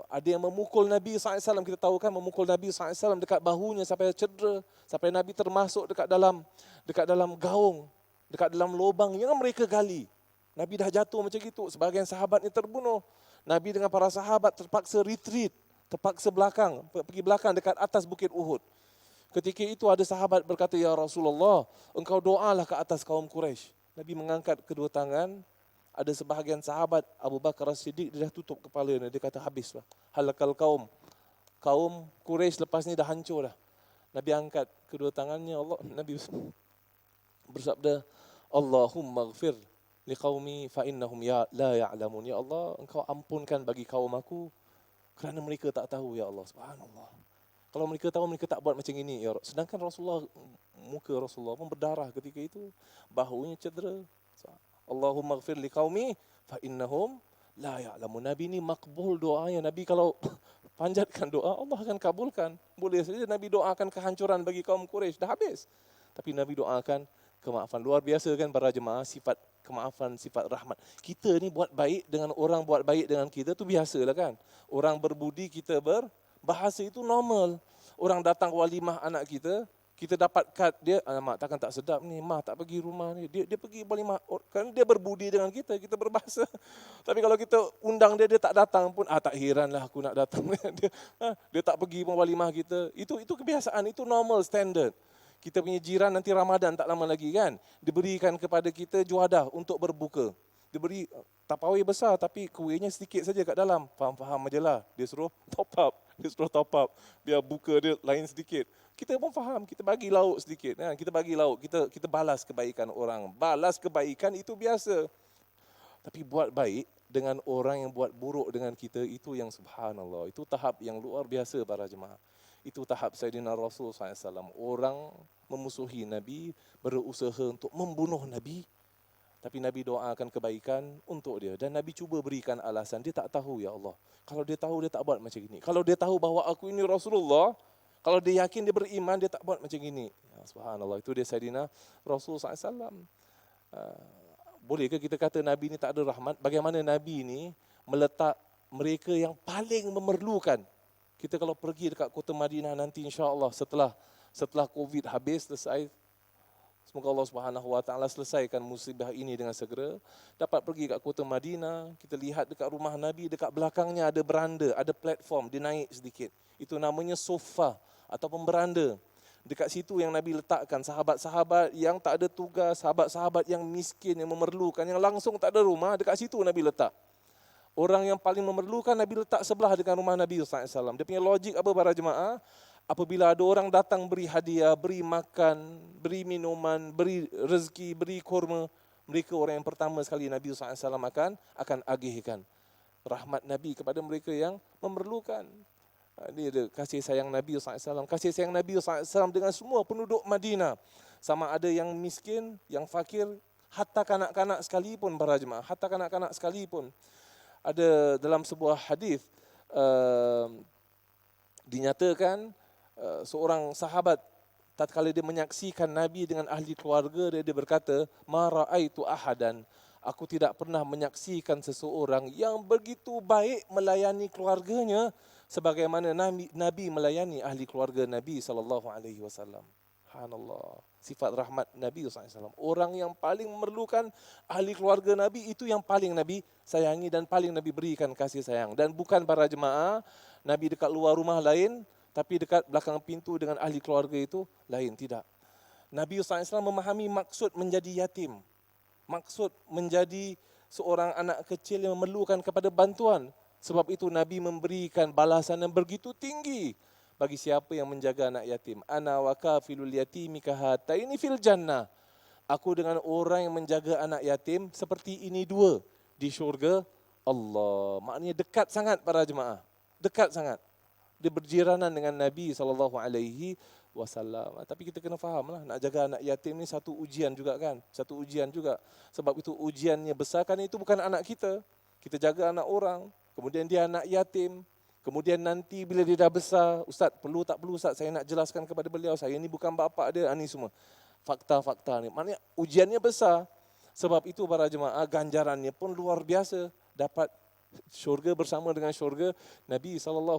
ada yang memukul Nabi SAW, kita tahu kan, memukul Nabi SAW dekat bahunya sampai cedera, sampai Nabi termasuk dekat dalam gaung, dekat dalam lubang yang mereka gali. Nabi dah jatuh macam itu, sebahagian sahabatnya terbunuh. Nabi dengan para sahabat terpaksa retreat, terpaksa pergi belakang dekat atas bukit Uhud. Ketika itu ada sahabat berkata, ya Rasulullah, engkau doalah ke atas kaum Quraisy. Nabi mengangkat kedua tangan, ada sebahagian sahabat, Abu Bakar As-Siddiq, dia dah tutup kepalanya, dia kata habislah. Halakal kaum Quraisy lepas ni dah hancur dah. Nabi angkat kedua tangannya, Nabi bersabda, Allahumma ghafir liqaumi fa innahum la ya'lamun. Ya Allah, engkau ampunkan bagi kaum aku kerana mereka tak tahu, ya Allah. Subhanallah. Kalau mereka tahu, mereka tak buat macam ini. Ya. Sedangkan muka Rasulullah pun berdarah ketika itu, bahunya cedera. Allahumma ghafir liqaumi fa innahum la ya'lamun. Nabi ni makbul doanya. Nabi kalau panjatkan doa, Allah akan kabulkan. Boleh saja Nabi doakan kehancuran bagi kaum Quraisy, dah habis. Tapi Nabi doakan kemaafan. Luar biasa kan para jemaah, sifat kemaafan, sifat rahmat. Kita ni buat baik dengan orang, buat baik dengan kita tu biasalah kan. Orang berbudi, kita berbahasa, itu normal. Orang datang walimah anak kita, kita dapat kad dia, mak takkan tak sedap ni, mak tak pergi rumah ni. Dia pergi walimah, kan dia berbudi dengan kita, kita berbahasa. Tapi kalau kita undang dia tak datang pun, tak heranlah aku nak datang. Dia tak pergi pun walimah kita. Itu kebiasaan, itu normal, standard. Kita punya jiran nanti Ramadan tak lama lagi kan, diberikan kepada kita juadah untuk berbuka. Diberi tapawai besar tapi kuihnya sedikit saja kat dalam. Faham-faham ajalah. Dia suruh top up. Biar buka dia lain sedikit. Kita pun faham, kita bagi lauk sedikit. Kita bagi lauk, kita balas kebaikan orang. Balas kebaikan itu biasa. Tapi buat baik dengan orang yang buat buruk dengan kita, itu yang subhanallah. Itu tahap yang luar biasa para jemaah. Itu tahap Sayyidina Rasul SAW. Orang memusuhi Nabi, berusaha untuk membunuh Nabi. Tapi Nabi doakan kebaikan untuk dia. Dan Nabi cuba berikan alasan. Dia tak tahu, ya Allah. Kalau dia tahu, dia tak buat macam ini. Kalau dia tahu bahawa aku ini Rasulullah, Kalau dia yakin, dia beriman, dia tak buat macam ini. Ya, subhanallah, itu dia Sayyidina Rasul SAW. Bolehkah kita kata Nabi ini tak ada rahmat? Bagaimana Nabi ini meletak mereka yang paling memerlukan. Kita kalau pergi dekat kota Madinah nanti insya-Allah setelah Covid habis, selesai, semoga Allah Subhanahu Wa Taala selesaikan musibah ini dengan segera, dapat pergi kat kota Madinah, kita lihat dekat rumah Nabi, dekat belakangnya ada beranda, ada platform, dia naik sedikit. Itu namanya sofa ataupun beranda. Dekat situ yang Nabi letakkan sahabat-sahabat yang tak ada tugas, sahabat-sahabat yang miskin, yang memerlukan, yang langsung tak ada rumah, dekat situ Nabi letak. Orang yang paling memerlukan Nabi letak sebelah dengan rumah Nabi SAW. Dia punya logik apa para jemaah? Apabila ada orang datang beri hadiah, beri makan, beri minuman, beri rezeki, beri kurma, mereka orang yang pertama sekali Nabi SAW akan agihkan rahmat Nabi kepada mereka yang memerlukan. Ini ada kasih sayang Nabi SAW. Kasih sayang Nabi SAW dengan semua penduduk Madinah. Sama ada yang miskin, yang fakir, hatta kanak-kanak sekalipun para jemaah. Hatta kanak-kanak sekalipun. Ada dalam sebuah hadis dinyatakan seorang sahabat tatkala dia menyaksikan Nabi dengan ahli keluarga dia berkata, ma raaitu ahadan, aku tidak pernah menyaksikan seseorang yang begitu baik melayani keluarganya sebagaimana Nabi melayani ahli keluarga Nabi sallallahu alaihi wasallam. Subhanallah. Sifat rahmat Nabi SAW. Orang yang paling memerlukan ahli keluarga Nabi, itu yang paling Nabi sayangi dan paling Nabi berikan kasih sayang. Dan bukan para jemaah, Nabi dekat luar rumah lain, tapi dekat belakang pintu dengan ahli keluarga itu lain. Tidak. Nabi SAW memahami maksud menjadi yatim. Maksud menjadi seorang anak kecil yang memerlukan kepada bantuan. Sebab itu Nabi memberikan balasan yang begitu tinggi bagi siapa yang menjaga anak yatim. Ana wa kafilul yatimi kahataini fil jannah. Aku dengan orang yang menjaga anak yatim seperti ini dua di syurga Allah. Maknanya dekat sangat para jemaah. Dekat sangat. Dia berjiranan dengan Nabi SAW. Tapi kita kena fahamlah, nak jaga anak yatim ni satu ujian juga kan. Satu ujian juga. Sebab itu ujiannya besar, kan itu bukan anak kita. Kita jaga anak orang. Kemudian dia anak yatim. Kemudian nanti bila dia dah besar, Ustaz perlu tak perlu Ustaz saya nak jelaskan kepada beliau, saya ni bukan bapa dia, ini semua. Fakta-fakta ni. Maknanya ujiannya besar. Sebab itu para jemaah ganjarannya pun luar biasa. Dapat syurga bersama dengan syurga Nabi SAW.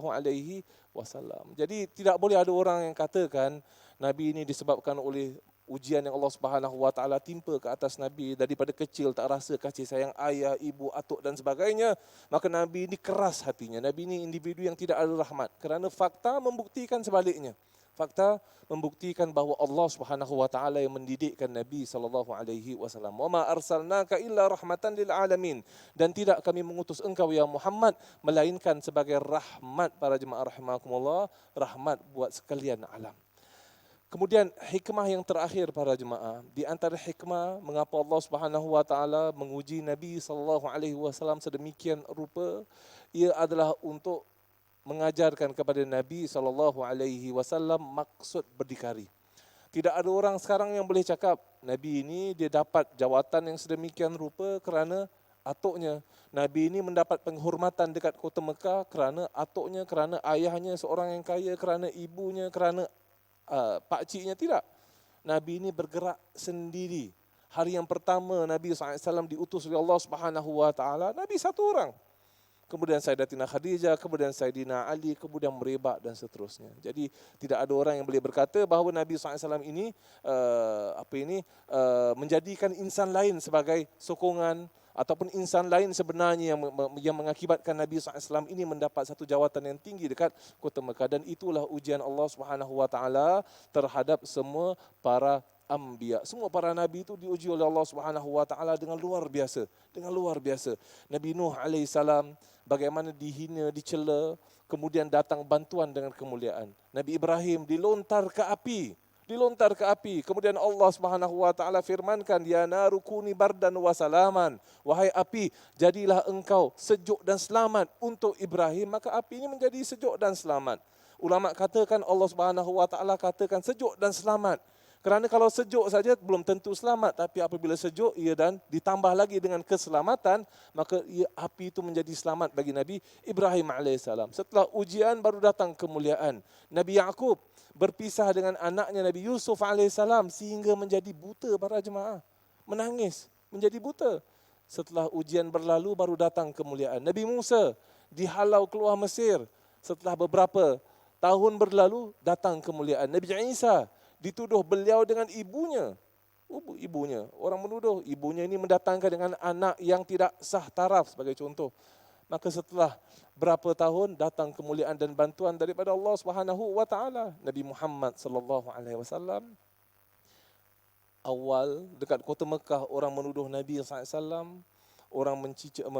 Jadi tidak boleh ada orang yang katakan Nabi ini disebabkan oleh ujian yang Allah Subhanahu Wa Taala timpa ke atas Nabi daripada kecil tak rasa kasih sayang ayah, ibu, atuk dan sebagainya, maka Nabi ini keras hatinya. Nabi ini individu yang tidak ada rahmat. Kerana fakta membuktikan sebaliknya. Fakta membuktikan bahawa Allah Subhanahu Wa Taala yang mendidikkan Nabi sallallahu alaihi wasallam. Wa ma arsalnaka illa rahmatan lil alamin. Dan tidak kami mengutus engkau ya Muhammad melainkan sebagai rahmat para jemaah rahimakumullah, rahmat buat sekalian alam. Kemudian hikmah yang terakhir para jemaah, di antara hikmah mengapa Allah Subhanahu Wa Taala menguji Nabi sallallahu alaihi wasallam sedemikian rupa, ia adalah untuk mengajarkan kepada Nabi sallallahu alaihi wasallam maksud berdikari. Tidak ada orang sekarang yang boleh cakap Nabi ini dia dapat jawatan yang sedemikian rupa kerana atuknya. Nabi ini mendapat penghormatan dekat kota Mekah kerana atuknya, kerana ayahnya seorang yang kaya, kerana ibunya, kerana pakciknya. Tidak. Nabi ini bergerak sendiri. Hari yang pertama Nabi SAW diutus oleh Allah Subhanahu Wa Taala, Nabi satu orang. Kemudian Sayyidatina Khadijah, kemudian Sayyidina Ali, kemudian merebak dan seterusnya. Jadi tidak ada orang yang boleh berkata bahawa Nabi SAW ini menjadikan insan lain sebagai sokongan ataupun insan lain sebenarnya yang mengakibatkan Nabi SAW ini mendapat satu jawatan yang tinggi dekat kota Mekah. Dan itulah ujian Allah Subhanahu Wa Taala terhadap semua para anbiya. Semua para nabi itu diuji oleh Allah Subhanahu Wa Taala dengan luar biasa, dengan luar biasa. Nabi Nuh alaihissalam bagaimana dihina, dicela, kemudian datang bantuan dengan kemuliaan. Nabi Ibrahim dilontar ke api. Dilontar ke api. Kemudian Allah Subhanahu Wa Taala firmankan, ya naru kuni bardan wa salaman. Wahai api, jadilah engkau sejuk dan selamat untuk Ibrahim. Maka api ini menjadi sejuk dan selamat. Ulama katakan Allah Subhanahu Wa Taala katakan sejuk dan selamat Kerana kalau sejuk saja belum tentu selamat, tapi apabila sejuk ia dan ditambah lagi dengan keselamatan, maka api itu menjadi selamat bagi Nabi Ibrahim alaihissalam. Setelah ujian baru datang kemuliaan. Nabi Yaqub berpisah dengan anaknya Nabi Yusuf alaihissalam sehingga menjadi buta para jemaah. Menangis, menjadi buta. Setelah ujian berlalu baru datang kemuliaan. Nabi Musa dihalau keluar Mesir. Setelah beberapa tahun berlalu datang kemuliaan. Nabi Isa dituduh beliau dengan ibunya. Ibunya, orang menuduh ibunya ini mendatangkan dengan anak yang tidak sah taraf sebagai contoh. Maka setelah berapa tahun datang kemuliaan dan bantuan daripada Allah Subhanahu wa taala. Nabi Muhammad sallallahu alaihi wasallam awal dekat kota Mekah orang menuduh Nabi sallallahu alaihi wasallam, orang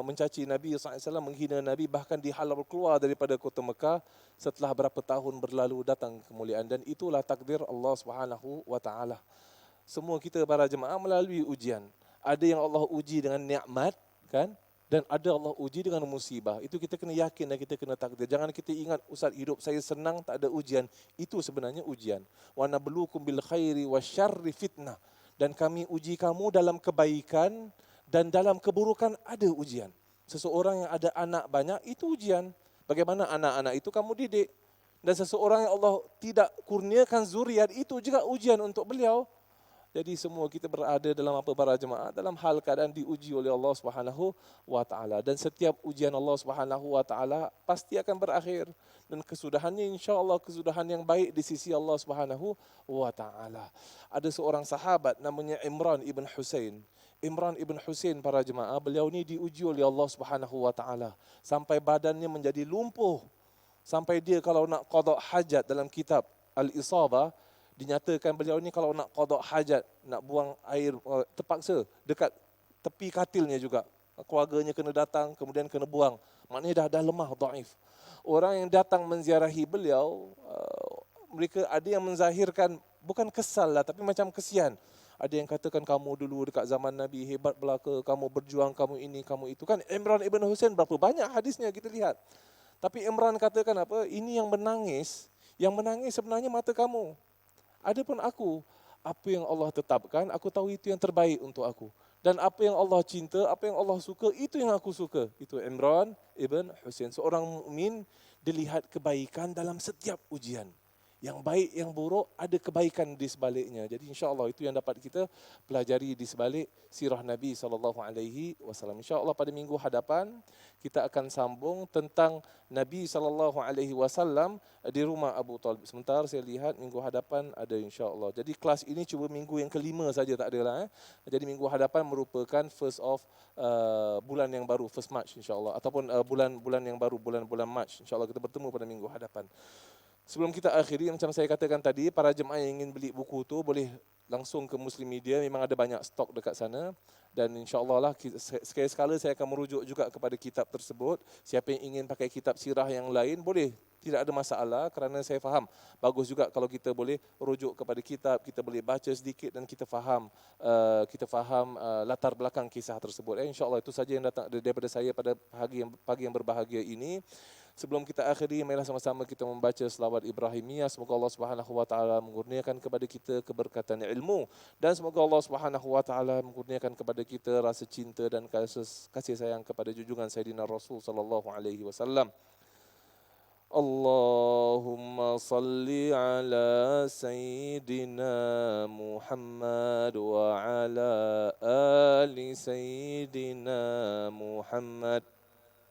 mencaci Nabi SAW, menghina Nabi, bahkan dihalau keluar daripada kota Mekah. Setelah berapa tahun berlalu datang kemuliaan, dan itulah takdir Allah Subhanahu wa taala. Semua kita para jemaah melalui ujian. Ada yang Allah uji dengan nikmat, kan? Dan ada Allah uji dengan musibah. Itu kita kena yakin dan kita kena takdir. Jangan kita ingat, Ustaz, hidup saya senang tak ada ujian. Itu sebenarnya ujian. Wa nabluukum bil khairi wasyarri fitnah. Dan kami uji kamu dalam kebaikan dan dalam keburukan ada ujian. Seseorang yang ada anak banyak, itu ujian. Bagaimana anak-anak itu kamu didik. Dan seseorang yang Allah tidak kurniakan zuriat, itu juga ujian untuk beliau. Jadi semua kita berada dalam apa para jemaah, dalam hal keadaan diuji oleh Allah Subhanahu wa taala. Dan setiap ujian Allah Subhanahu wa taala pasti akan berakhir. Dan kesudahannya insya-Allah kesudahan yang baik di sisi Allah Subhanahu wa taala. Ada seorang sahabat namanya Imran ibn Husain. Imran ibn Husain para jemaah, beliau ni diuji oleh Allah Subhanahu wa taala sampai badannya menjadi lumpuh. Sampai dia kalau nak qada hajat dalam kitab Al-Isabah dinyatakan beliau ni kalau nak qada hajat, nak buang air terpaksa dekat tepi katilnya juga. Keluarganya kena datang kemudian kena buang. Maknanya dah lemah, dhaif. Orang yang datang menziarahi beliau, mereka ada yang menzahirkan bukan kesal lah tapi macam kesian. Ada yang katakan kamu dulu dekat zaman Nabi hebat belaka, kamu berjuang, kamu ini, kamu itu. Kan Imran ibn Husain berapa banyak hadisnya kita lihat. Tapi Imran katakan apa? Ini yang menangis sebenarnya mata kamu. Adapun aku, apa yang Allah tetapkan, aku tahu itu yang terbaik untuk aku. Dan apa yang Allah cinta, apa yang Allah suka, itu yang aku suka. Itu Imran ibn Husain. Seorang mukmin dilihat kebaikan dalam setiap ujian. Yang baik, yang buruk, ada kebaikan di sebaliknya. Jadi insya-Allah itu yang dapat kita pelajari di sebalik sirah Nabi SAW. Insya-Allah pada minggu hadapan kita akan sambung tentang Nabi SAW di rumah Abu Talib. Sebentar saya lihat minggu hadapan ada insya-Allah. Jadi kelas ini cuba minggu yang kelima saja tak ada lah. Jadi minggu hadapan merupakan first of bulan yang baru, first March insya-Allah. Ataupun bulan yang baru, bulan March. Insya-Allah kita bertemu pada minggu hadapan. Sebelum kita akhiri, macam saya katakan tadi, para jemaah yang ingin beli buku tu boleh langsung ke Muslim Media, memang ada banyak stok dekat sana. Dan insya-Allah lah sekali-sekala saya akan merujuk juga kepada kitab tersebut. Siapa yang ingin pakai kitab sirah yang lain boleh, tidak ada masalah kerana saya faham. Bagus juga kalau kita boleh rujuk kepada kitab, kita boleh baca sedikit dan kita faham latar belakang kisah tersebut. Insya-Allah itu saja yang datang daripada saya pada pagi yang berbahagia ini. Sebelum kita akhiri, marilah sama-sama kita membaca selawat Ibrahimiyah. Semoga Allah Subhanahu wa taala mengurniakan kepada kita keberkatan ilmu, dan semoga Allah Subhanahu wa taala mengurniakan kepada kita rasa cinta dan kasih sayang kepada junjungan Sayyidina Rasul sallallahu alaihi wasallam. Allahumma salli ala Sayyidina Muhammad wa ala ali Sayyidina Muhammad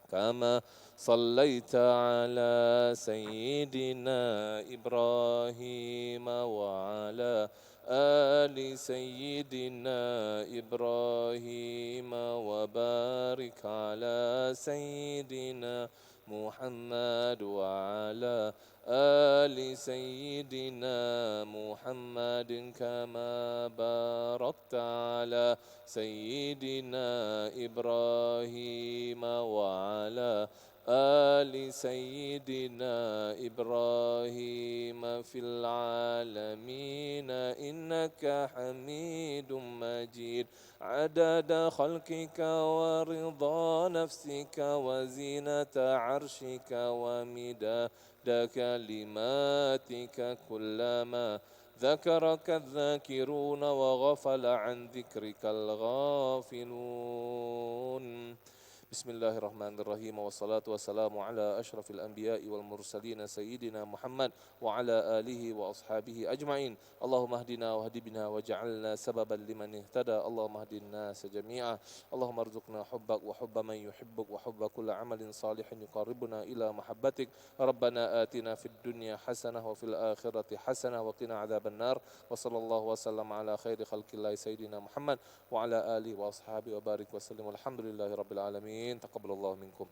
kama صليت على سيدنا إبراهيم وعلى آل سيدنا إبراهيم وبارك على سيدنا محمد وعلى آل سيدنا محمد كما باركت على سيدنا إبراهيم وعلى آل سيدنا إبراهيم في العالمين إنك حميد مجيد عدد خلقك ورضا نفسك وزينة عرشك ومداد كلماتك كلما ذكرك الذاكرون وغفل عن ذكرك الغافلون. بسم الله الرحمن الرحيم والصلاة والسلام على أشرف الأنبياء والمرسلين سيدنا محمد وعلى آله وأصحابه أجمعين. اللهم اهدنا واهد بنا واجعلنا سببا لمن اهتدى. اللهم اهد الناس جميعا. اللهم ارزقنا حبك وحب من يحبك وحب كل عمل صالح يقربنا إلى محبتك. ربنا آتنا في الدنيا حسنة وفي الآخرة حسنة وقنا عذاب النار. وصلى الله وسلم على خير خلق الله سيدنا محمد وعلى آله وأصحابه وبارك وسلم والحمد لله رب العالمين. تقبل الله منكم.